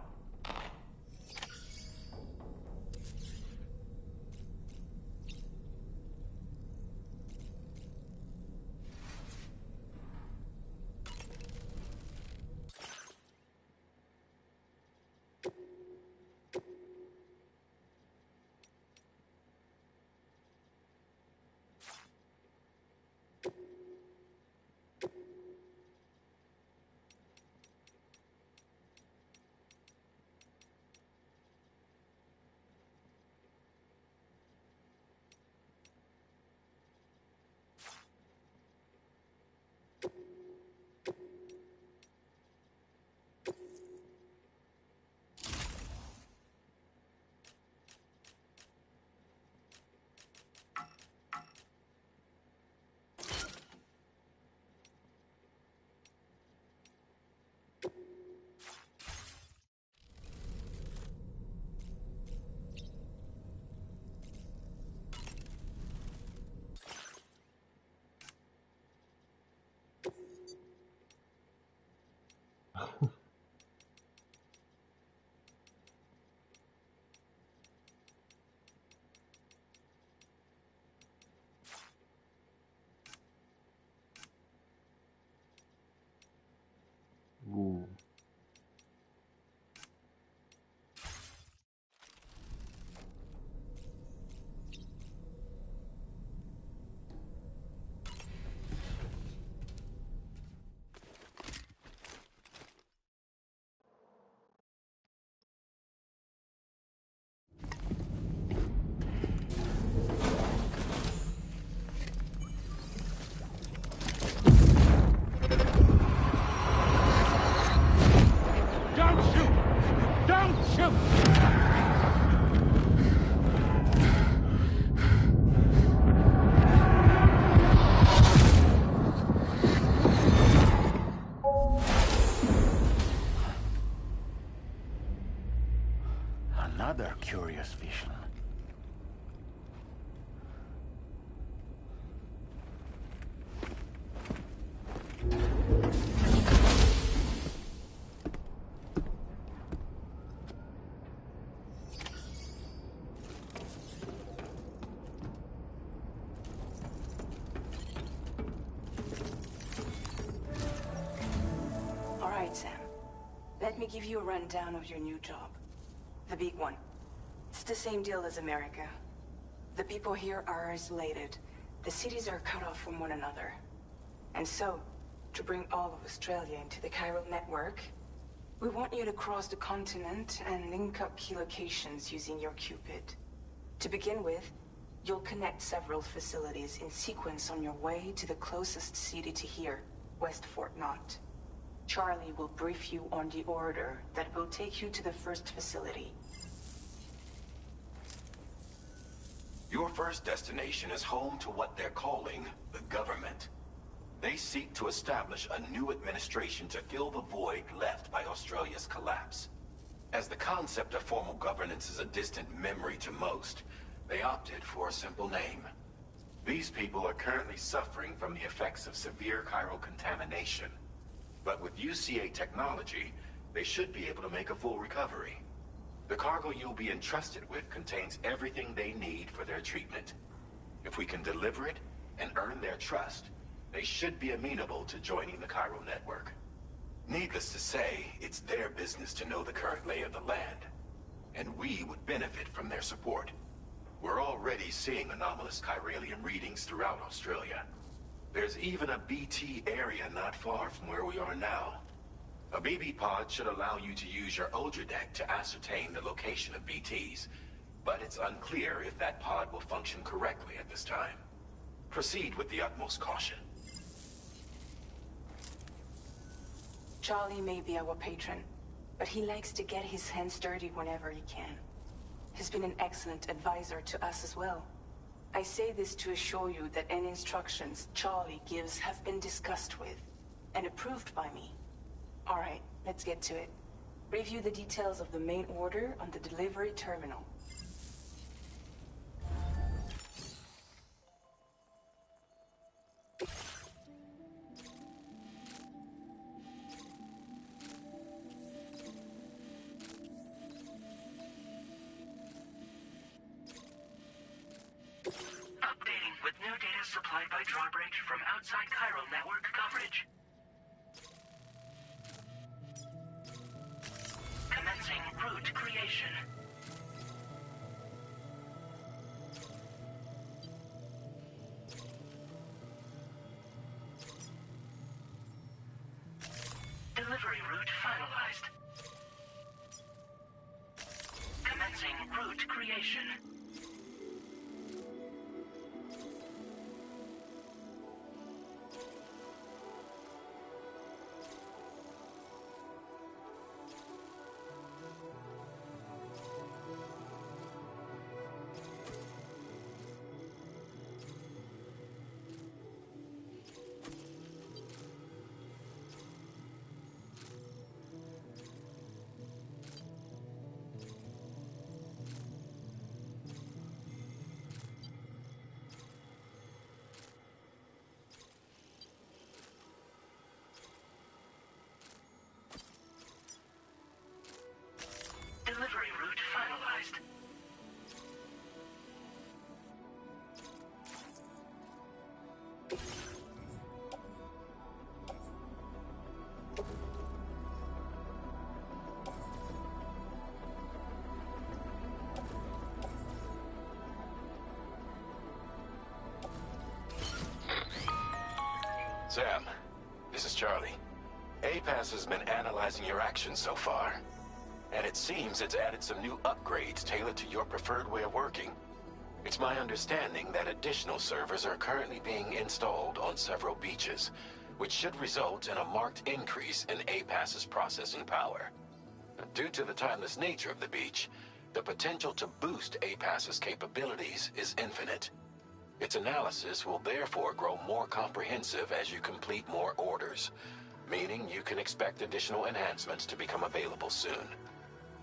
Ooh. Another curious vision. All right, Sam. Let me give you a rundown of your new job. The big one. It's the same deal as America. The people here are isolated. The cities are cut off from one another. And so, to bring all of Australia into the chiral network, we want you to cross the continent and link up key locations using your Cupid. To begin with, you'll connect several facilities in sequence on your way to the closest city to here, West Fort Knott. Charlie will brief you on the order that will take you to the first facility. Your first destination is home to what they're calling the government. They seek to establish a new administration to fill the void left by Australia's collapse. As the concept of formal governance is a distant memory to most, they opted for a simple name. These people are currently suffering from the effects of severe chiral contamination. But with UCA technology, they should be able to make a full recovery. The cargo you'll be entrusted with contains everything they need for their treatment. If we can deliver it and earn their trust, they should be amenable to joining the chiral network. Needless to say, it's their business to know the current lay of the land, and we would benefit from their support. We're already seeing anomalous chiralium readings throughout Australia. There's even a BT area not far from where we are now. A BB pod should allow you to use your Ultra deck to ascertain the location of BTs, but it's unclear if that pod will function correctly at this time. Proceed with the utmost caution. Charlie may be our patron, but he likes to get his hands dirty whenever he can. He's been an excellent advisor to us as well. I say this to assure you that any instructions Charlie gives have been discussed with and approved by me. All right, let's get to it. Review the details of the main order on the delivery terminal. Updating with new data supplied by Drawbridge from outside chiral network coverage. Commencing route creation. Delivery route finalized. Commencing route creation. Delivery route finalized. Sam, this is Charlie. APAS has been analyzing your actions so far, and it seems it's added some new upgrades tailored to your preferred way of working. It's my understanding that additional servers are currently being installed on several beaches, which should result in a marked increase in APAS's processing power. Due to the timeless nature of the beach, the potential to boost APAS's capabilities is infinite. Its analysis will therefore grow more comprehensive as you complete more orders, meaning you can expect additional enhancements to become available soon.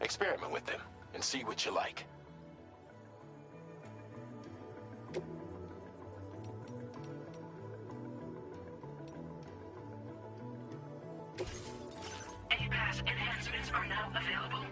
Experiment with them and see what you like. APAS enhancements are now available.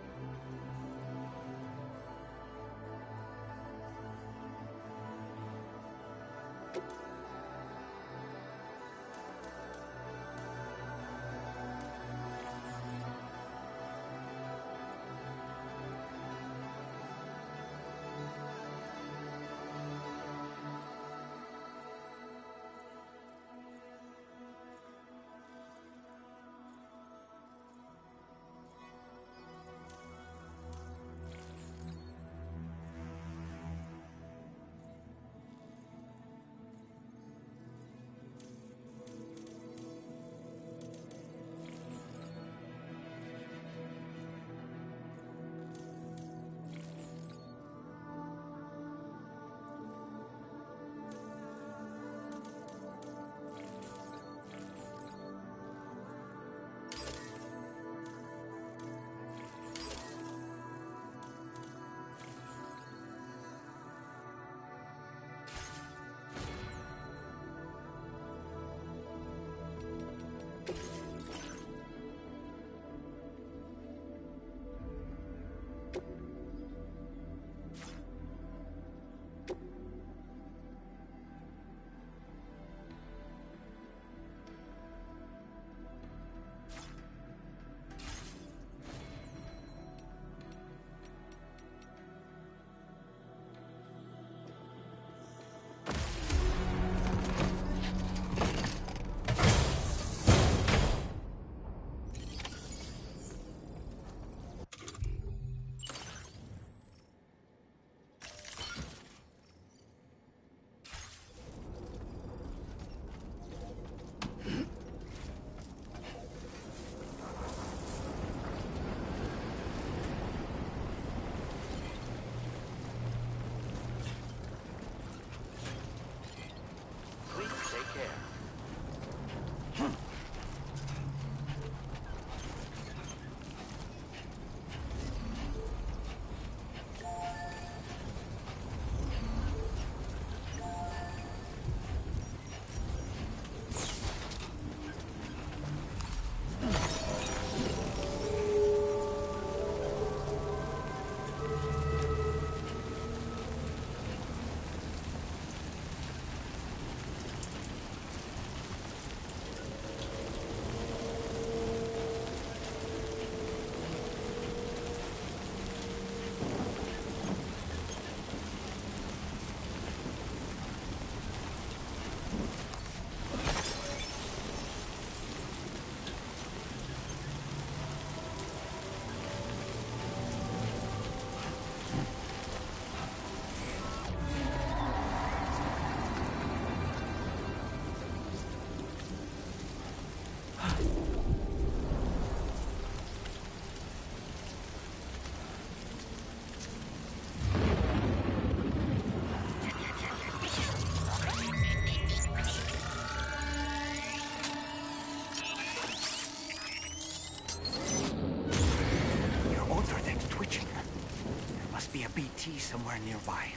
must be a BT somewhere nearby.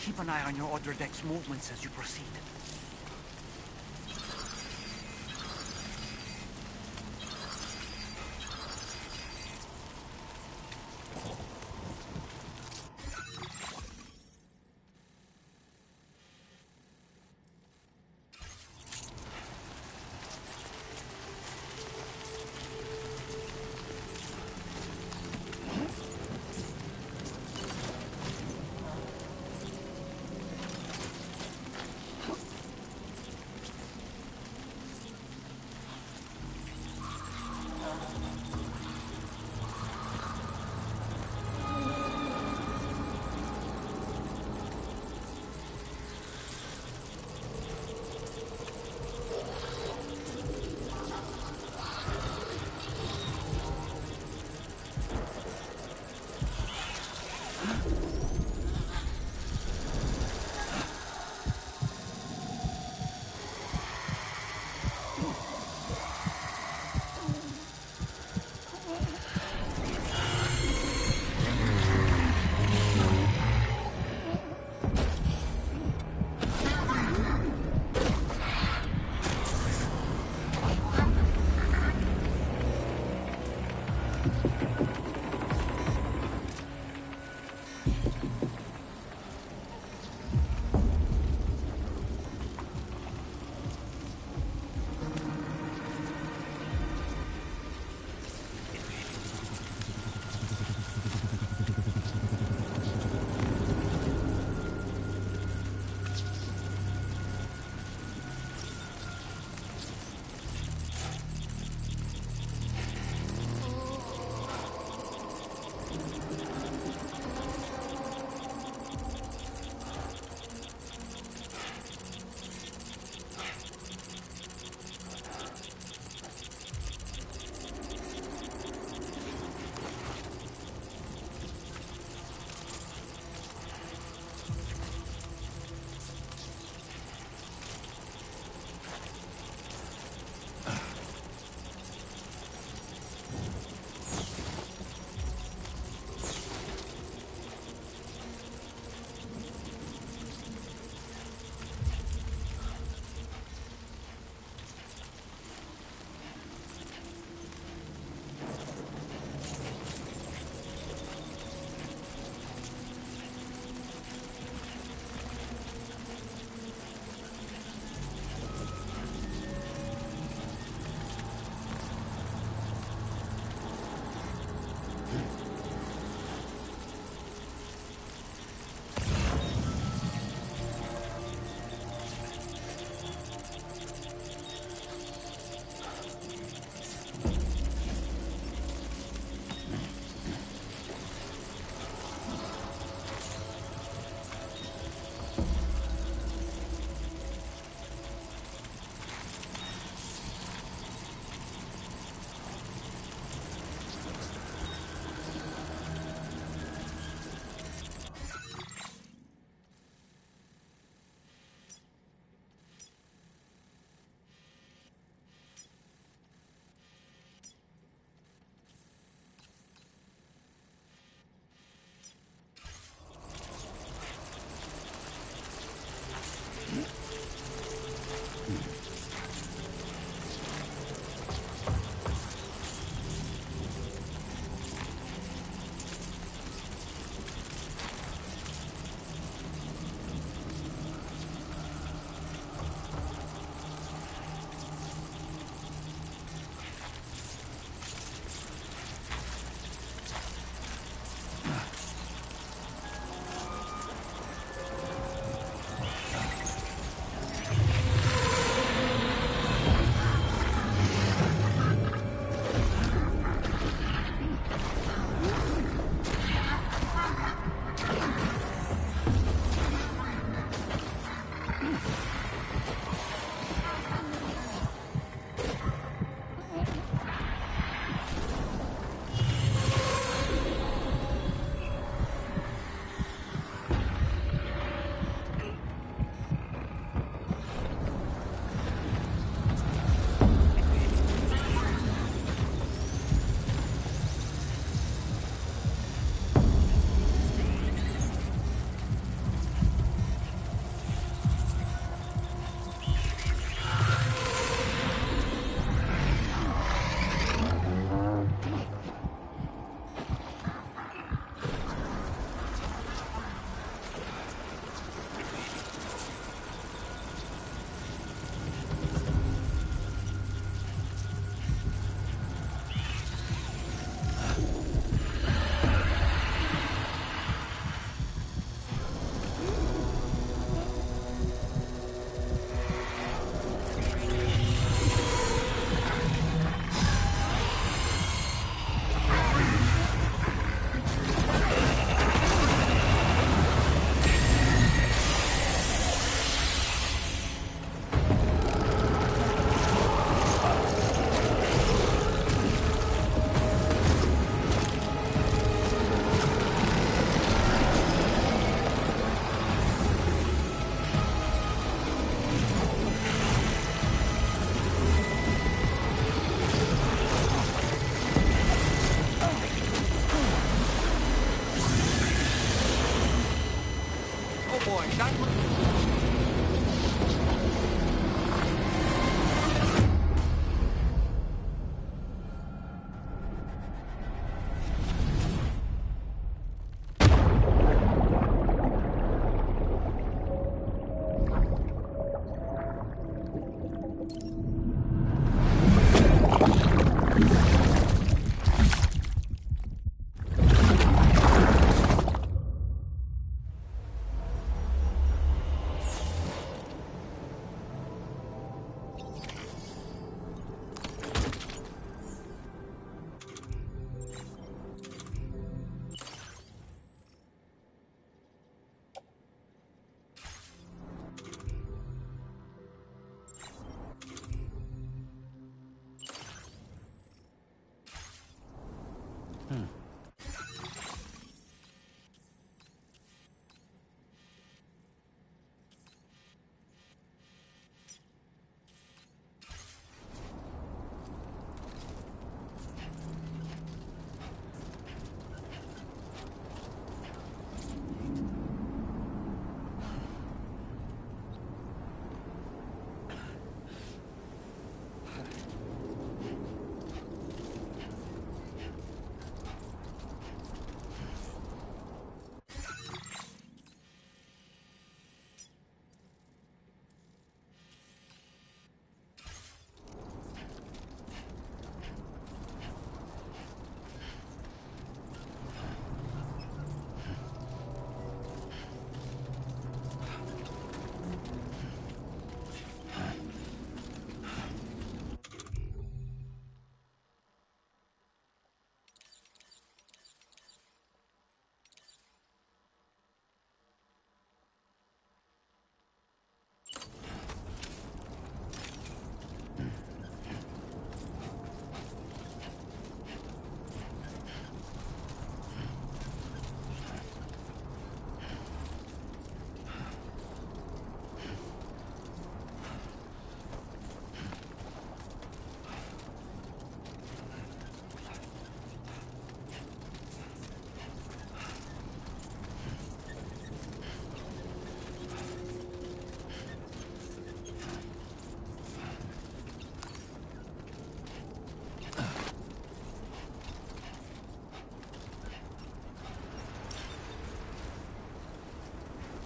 Keep an eye on your other deck's movements as you proceed.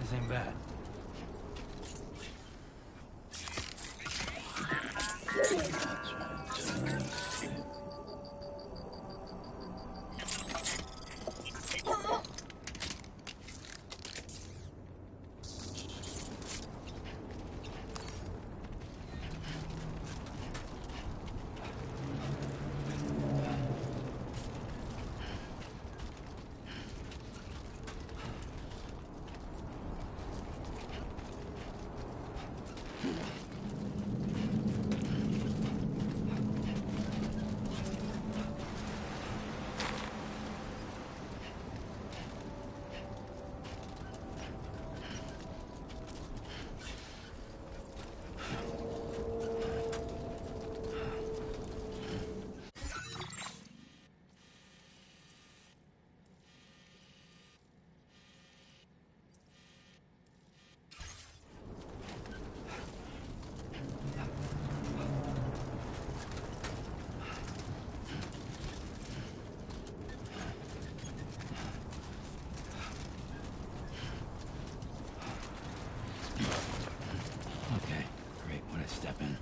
This ain't bad. Okay, great. When I step in.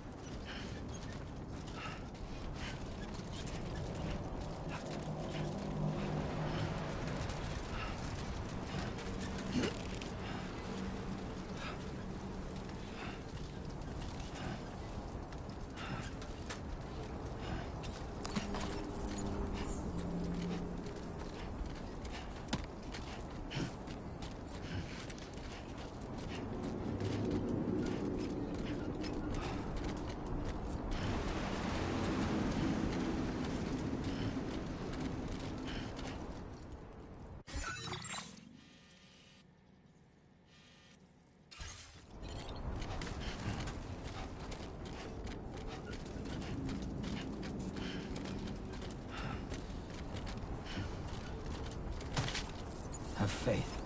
Have faith.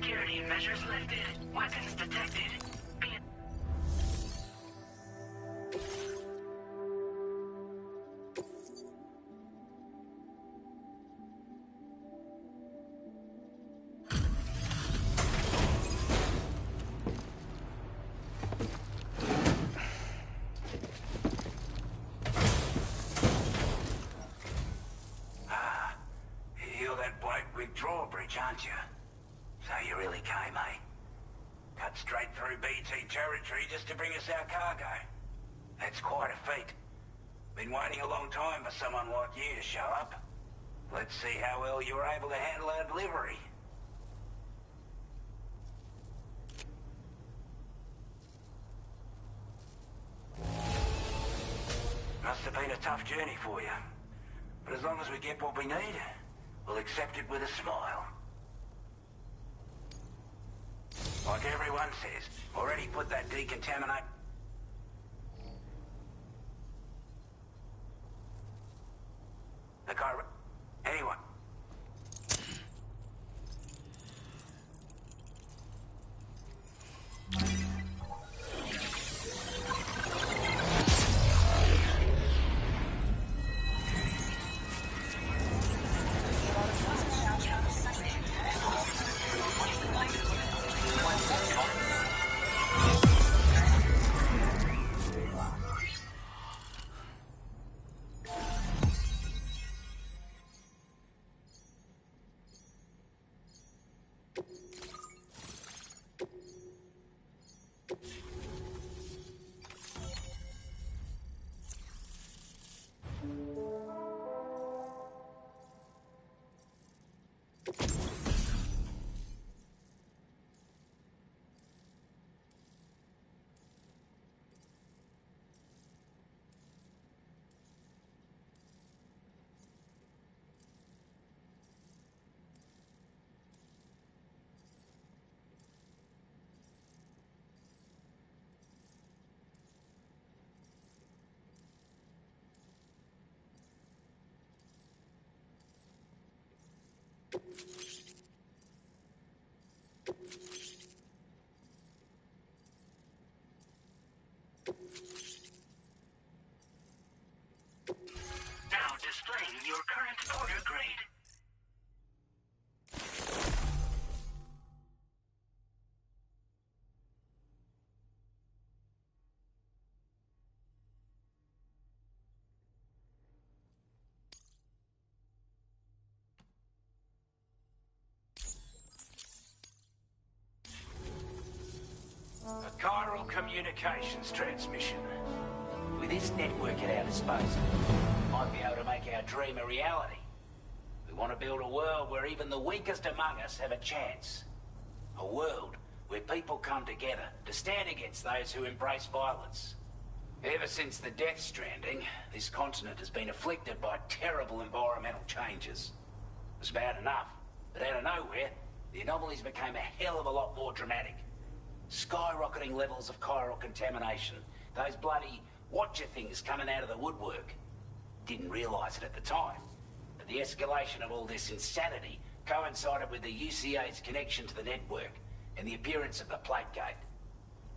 Security measures lifted. Weapons detected. Aren't you? So you really came, eh? Cut straight through BT territory just to bring us our cargo. That's quite a feat. Been waiting a long time for someone like you to show up. Let's see how well you were able to handle our delivery. Must have been a tough journey for you. But as long as we get what we need, we'll accept it with a smile. Like everyone says, already put that decontaminate... The car... Anyone? Now displaying your current order grade. A chiral communications transmission. With this network at our disposal, we might be able to make our dream a reality. We want to build a world where even the weakest among us have a chance. A world where people come together to stand against those who embrace violence. Ever since the Death Stranding, this continent has been afflicted by terrible environmental changes. It was bad enough, but out of nowhere, the anomalies became a hell of a lot more dramatic. Skyrocketing levels of chiral contamination, those bloody watcher things coming out of the woodwork. Didn't realise it at the time, but the escalation of all this insanity coincided with the UCA's connection to the network and the appearance of the plate gate.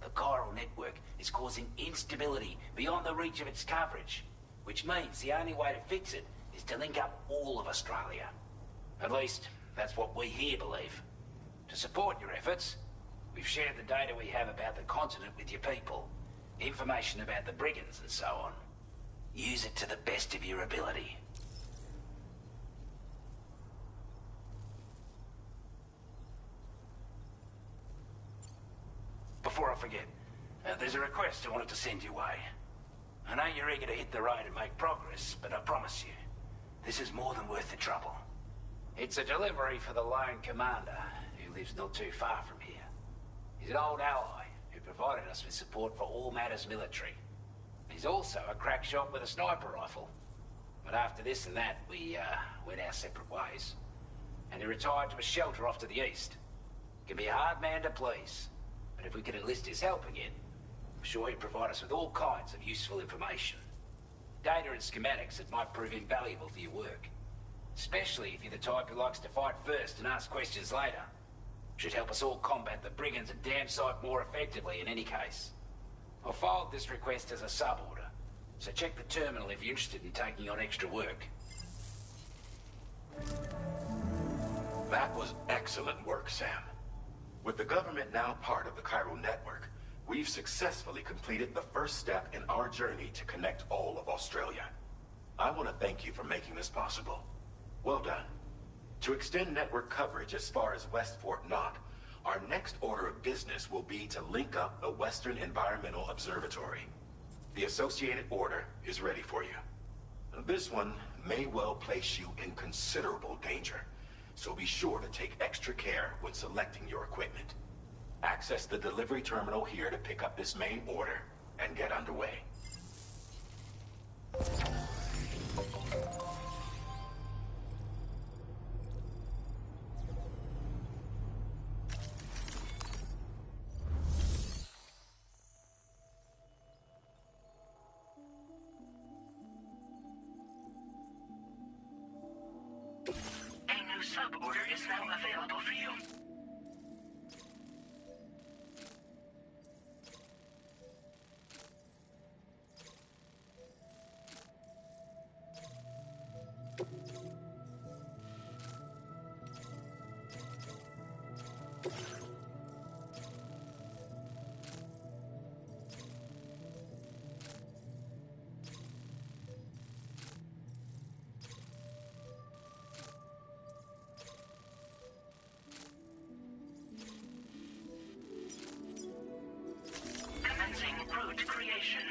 The chiral network is causing instability beyond the reach of its coverage, which means the only way to fix it is to link up all of Australia. At least, that's what we here believe. To support your efforts, we've shared the data we have about the continent with your people, information about the brigands and so on. Use it to the best of your ability. Before I forget, there's a request I wanted to send your way. I know you're eager to hit the road and make progress, but I promise you, this is more than worth the trouble. It's a delivery for the lone commander, who lives not too far from here. He's an old ally who provided us with support for all matters military. He's also a crack shot with a sniper rifle. But after this and that, we went our separate ways. And he retired to a shelter off to the east. Can be a hard man to please. But if we could enlist his help again, I'm sure he'd provide us with all kinds of useful information. Data and schematics that might prove invaluable for your work. Especially if you're the type who likes to fight first and ask questions later. Should help us all combat the brigands and dam site more effectively in any case. I filed this request as a sub-order, so check the terminal if you're interested in taking on extra work. That was excellent work, Sam. With the government now part of the Chiral network, we've successfully completed the first step in our journey to connect all of Australia. I want to thank you for making this possible. Well done. To extend network coverage as far as West Fort Knott, our next order of business will be to link up the Western Environmental Observatory. The associated order is ready for you. This one may well place you in considerable danger, so be sure to take extra care when selecting your equipment. Access the delivery terminal here to pick up this main order and get underway. A new sub-order is now available for you. Commencing route creation.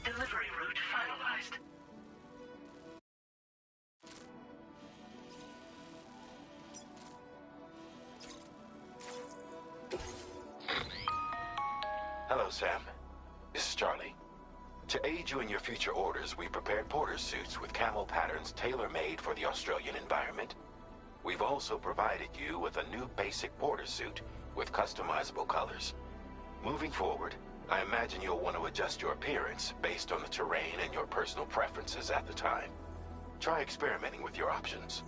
Delivery route finalized. Hello, Sam. This is Charlie. To aid you in your future orders, we prepared porter suits with camel patterns tailor-made for the Australian environment. We've also provided you with a new basic porter suit with customizable colors. Moving forward, I imagine you'll want to adjust your appearance based on the terrain and your personal preferences at the time. Try experimenting with your options.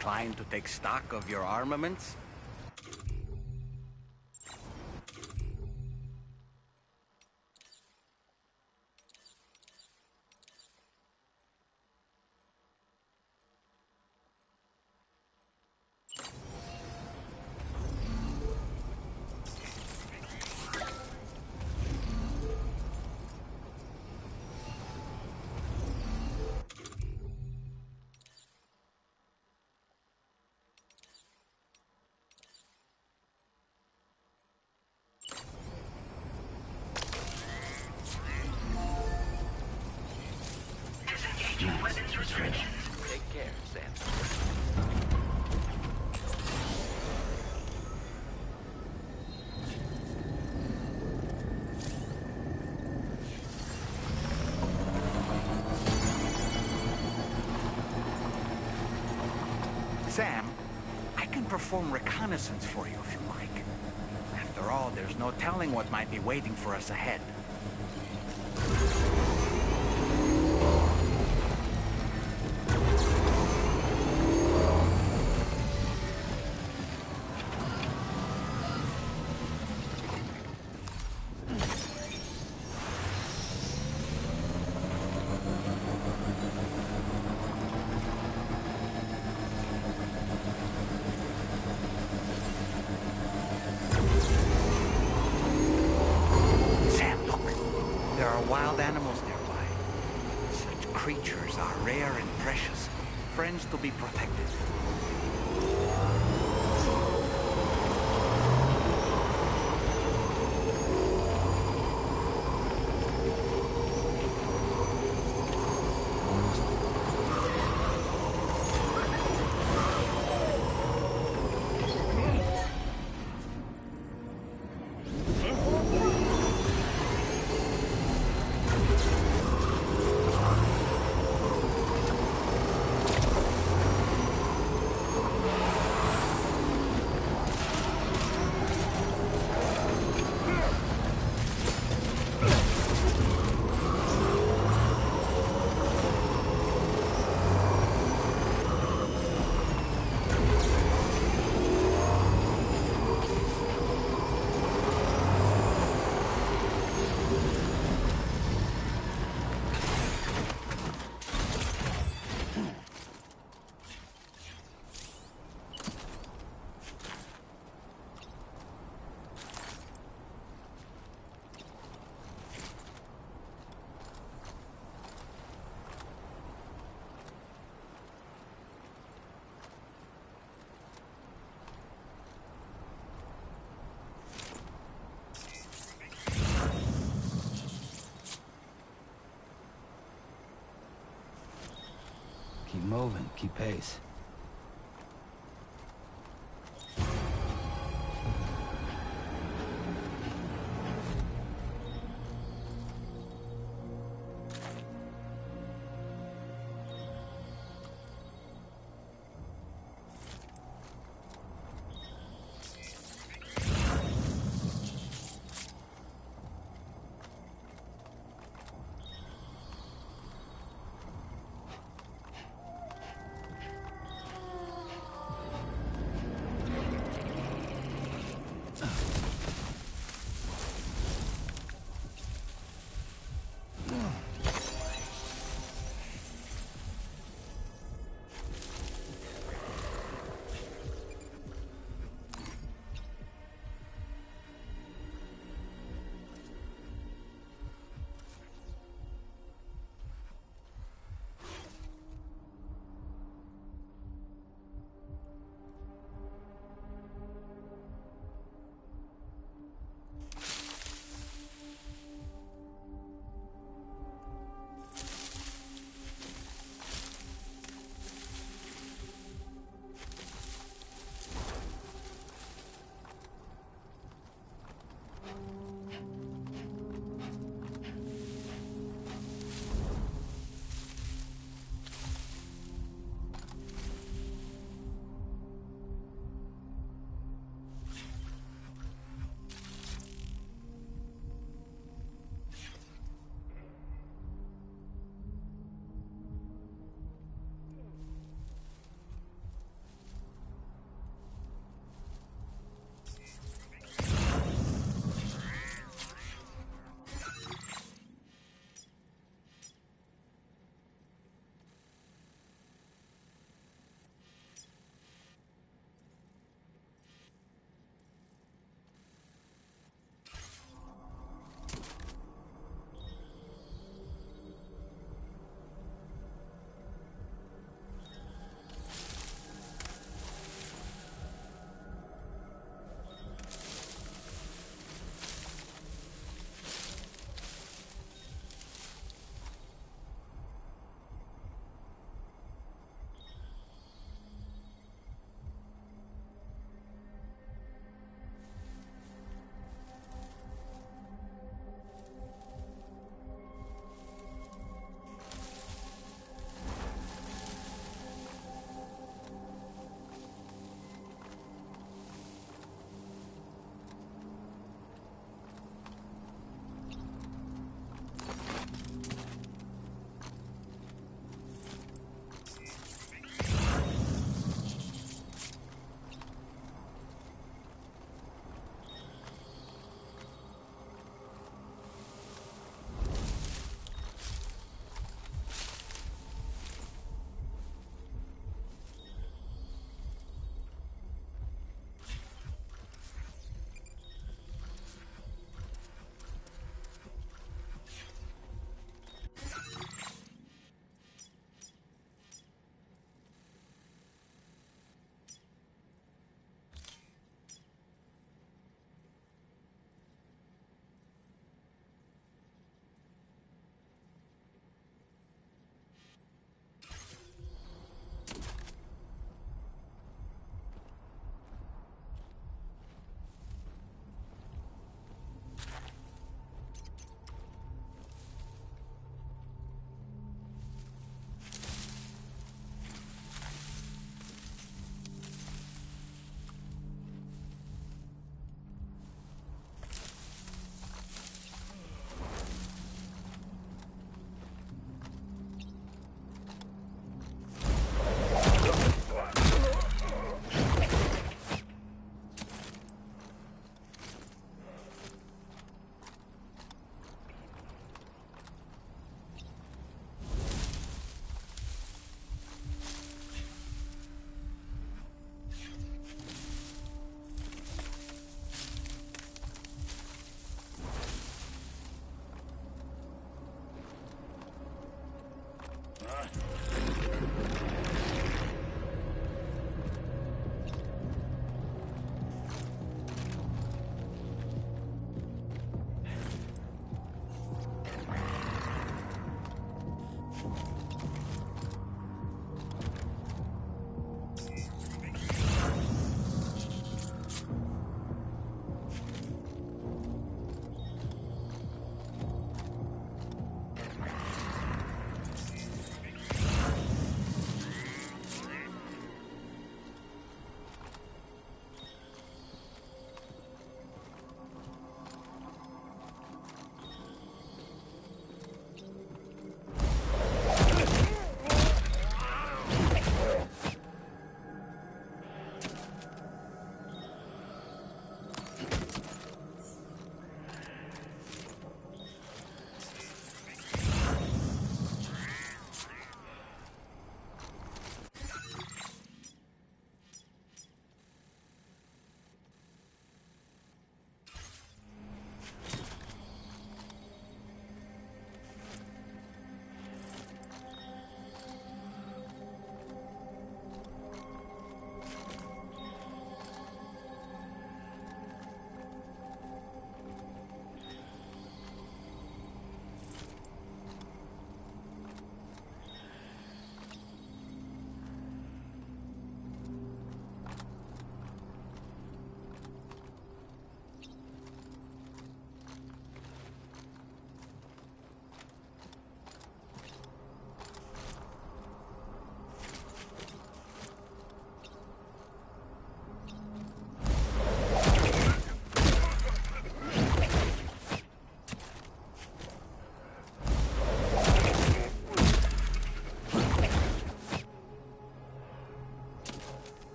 inclined to take stock of your armaments? Weapons restrictions. Take care, Sam. Sam, I can perform reconnaissance for you if you like. After all, there's no telling what might be waiting for us ahead. Wild animals nearby. Such creatures are rare and precious, friends to be protected. Keep moving, keep pace.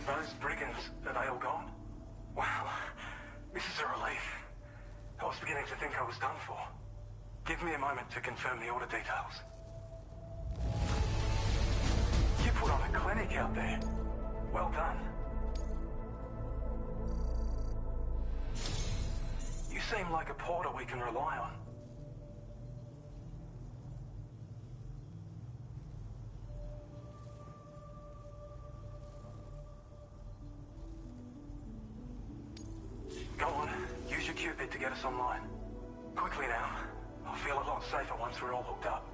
Those brigands, are they all gone? Wow, this is a relief. I was beginning to think I was done for. Give me a moment to confirm the order details. You put on a clinic out there. Well done. You seem like a porter we can rely on. Go on, use your Cupid to get us online. Quickly now. I'll feel a lot safer once we're all hooked up.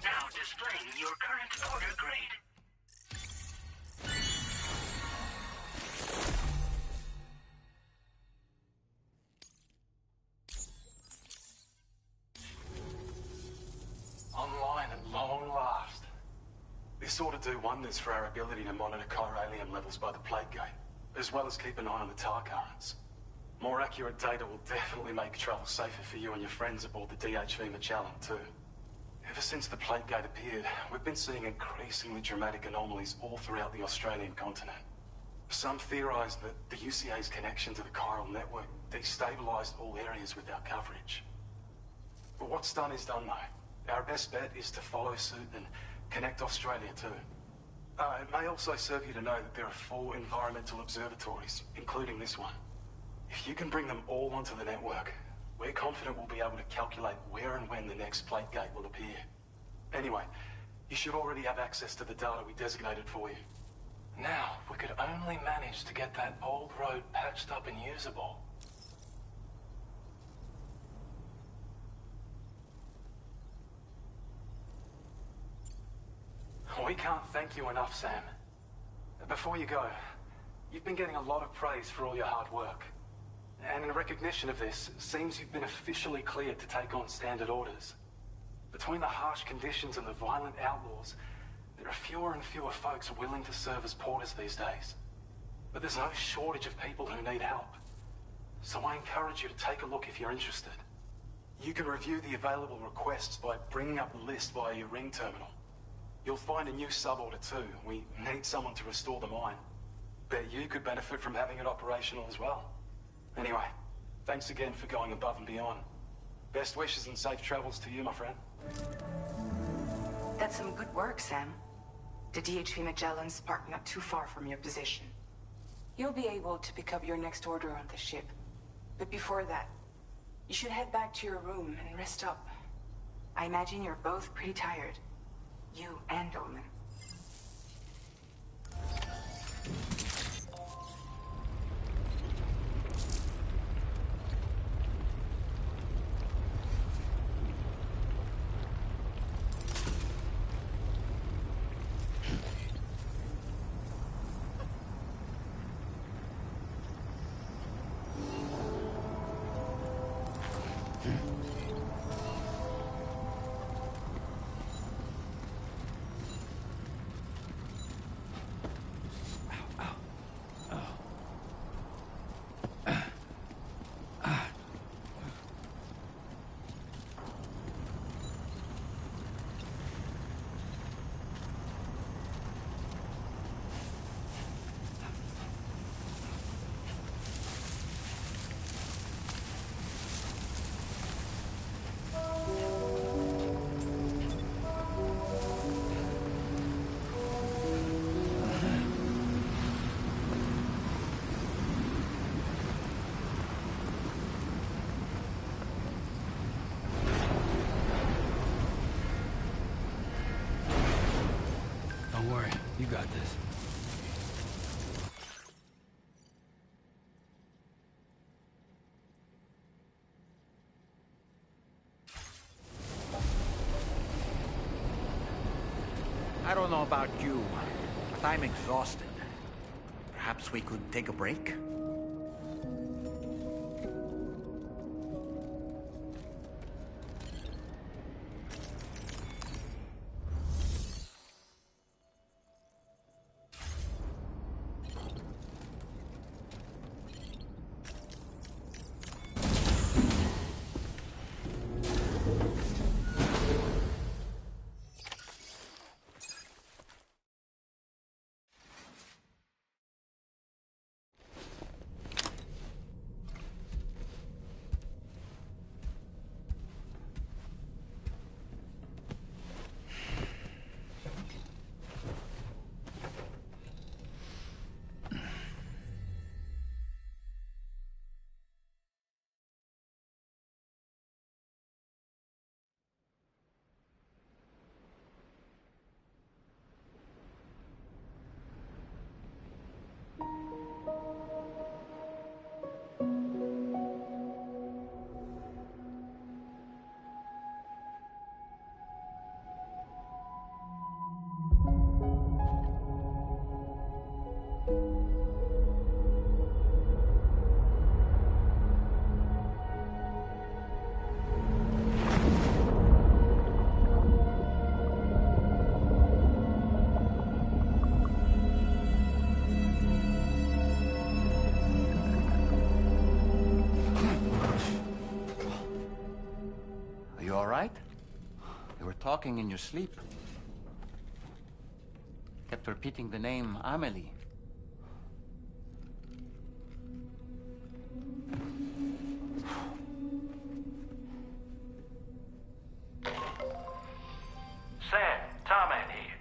Now displaying your current order grade. Online at long last. This ought to do wonders for our ability to monitor chiralium levels by the plague gate, as well as keep an eye on the tar currents. More accurate data will definitely make travel safer for you and your friends aboard the DHV Magellan, too. Ever since the plague gate appeared, we've been seeing increasingly dramatic anomalies all throughout the Australian continent. Some theorize that the UCA's connection to the chiral network destabilized all areas with our coverage. But what's done is done, though. Our best bet is to follow suit and connect Australia, too. It may also serve you to know that there are 4 environmental observatories, including this one. If you can bring them all onto the network, we're confident we'll be able to calculate where and when the next plague gate will appear. Anyway, you should already have access to the data we designated for you. Now, if we could only manage to get that old road patched up and usable. We can't thank you enough, Sam. Before you go, you've been getting a lot of praise for all your hard work. And in recognition of this, it seems you've been officially cleared to take on standard orders. Between the harsh conditions and the violent outlaws, there are fewer and fewer folks willing to serve as porters these days. But there's no shortage of people who need help. So I encourage you to take a look if you're interested. You can review the available requests by bringing up the list via your ring terminal. You'll find a new sub-order too. We need someone to restore the mine. Bet you could benefit from having it operational as well. Anyway, thanks again for going above and beyond. Best wishes and safe travels to you, my friend. That's some good work, Sam. The DHV Magellan's parked not too far from your position. You'll be able to pick up your next order on the ship. But before that, you should head back to your room and rest up. I imagine you're both pretty tired. You and Dolman. worry. You got this. I don't know about you, but I'm exhausted. Perhaps we could take a break? Talking in your sleep. Kept repeating the name Amelie. Sam, Tarman here.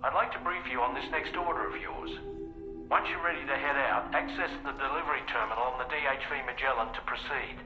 I'd like to brief you on this next order of yours. Once you're ready to head out, access the delivery terminal on the DHV Magellan to proceed.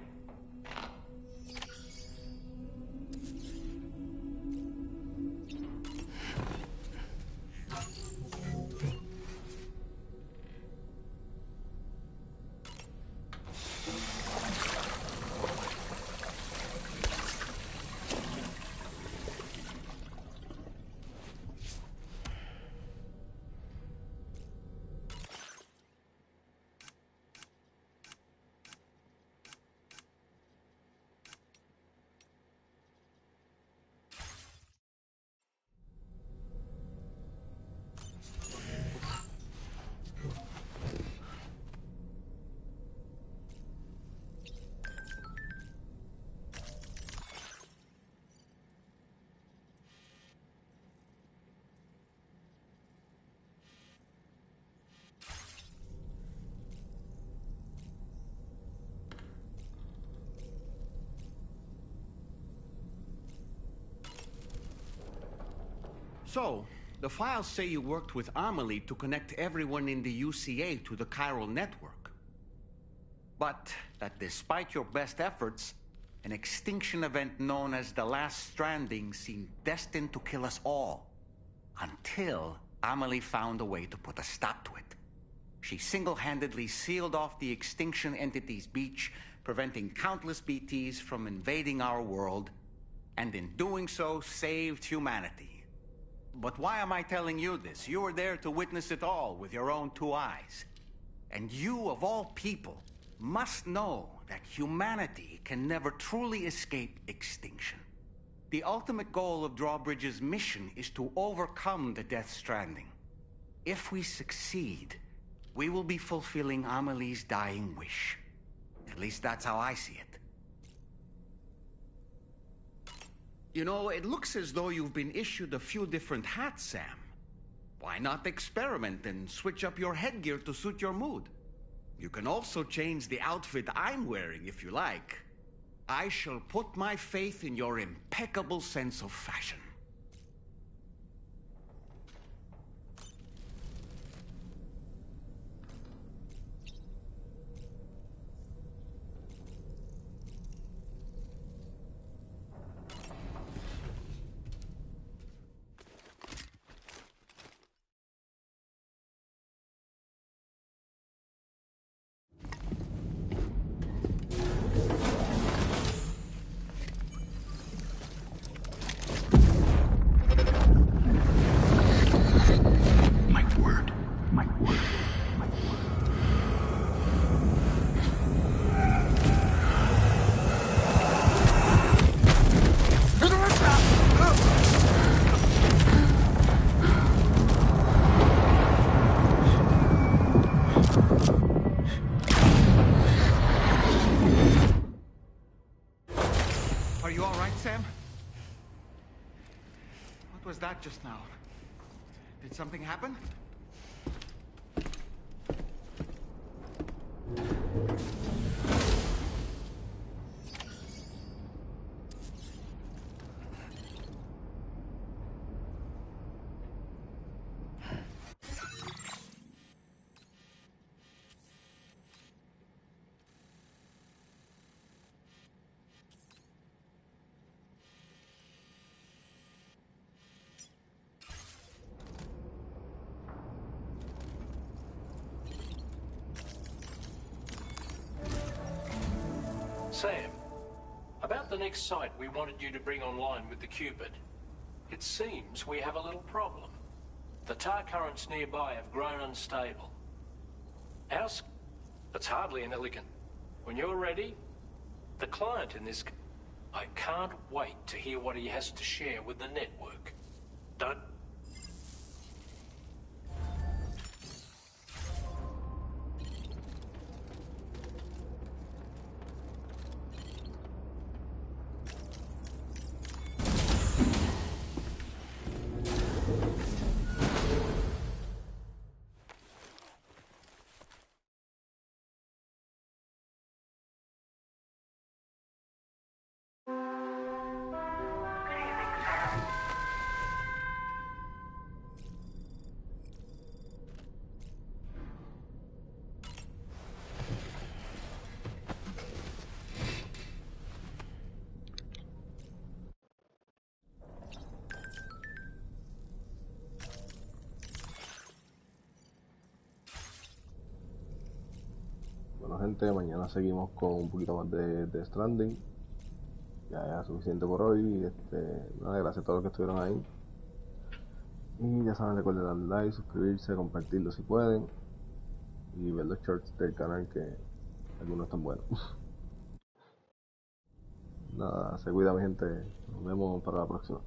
So, the files say you worked with Amelie to connect everyone in the UCA to the chiral network. But that despite your best efforts, an extinction event known as the Last Stranding seemed destined to kill us all. Until Amelie found a way to put a stop to it. She single-handedly sealed off the extinction entity's beach, preventing countless BTs from invading our world, and in doing so, saved humanity. But why am I telling you this? You were there to witness it all with your own two eyes. And you, of all people, must know that humanity can never truly escape extinction. The ultimate goal of Drawbridge's mission is to overcome the Death Stranding. If we succeed, we will be fulfilling Amelie's dying wish. At least that's how I see it. You know, it looks as though you've been issued a few different hats, Sam. Why not experiment and switch up your headgear to suit your mood? You can also change the outfit I'm wearing if you like. I shall put my faith in your impeccable sense of fashion. you all right, Sam? What was that just now? Did something happen? Sam, about the next site we wanted you to bring online with the Cupid. It seems we have a little problem. The tar currents nearby have grown unstable. That's hardly inelegant. When you're ready, the client in this... I can't wait to hear what he has to share with the network. Don't... Bueno, gente, mañana seguimos con un poquito más de Stranding. Ya es suficiente por hoy. Nada, gracias a todos los que estuvieron ahí. Y ya saben, recuerden darle like, suscribirse, compartirlo si pueden. Y ver los shorts del canal, que algunos están buenos. Nada, se cuida mi gente. Nos vemos para la próxima.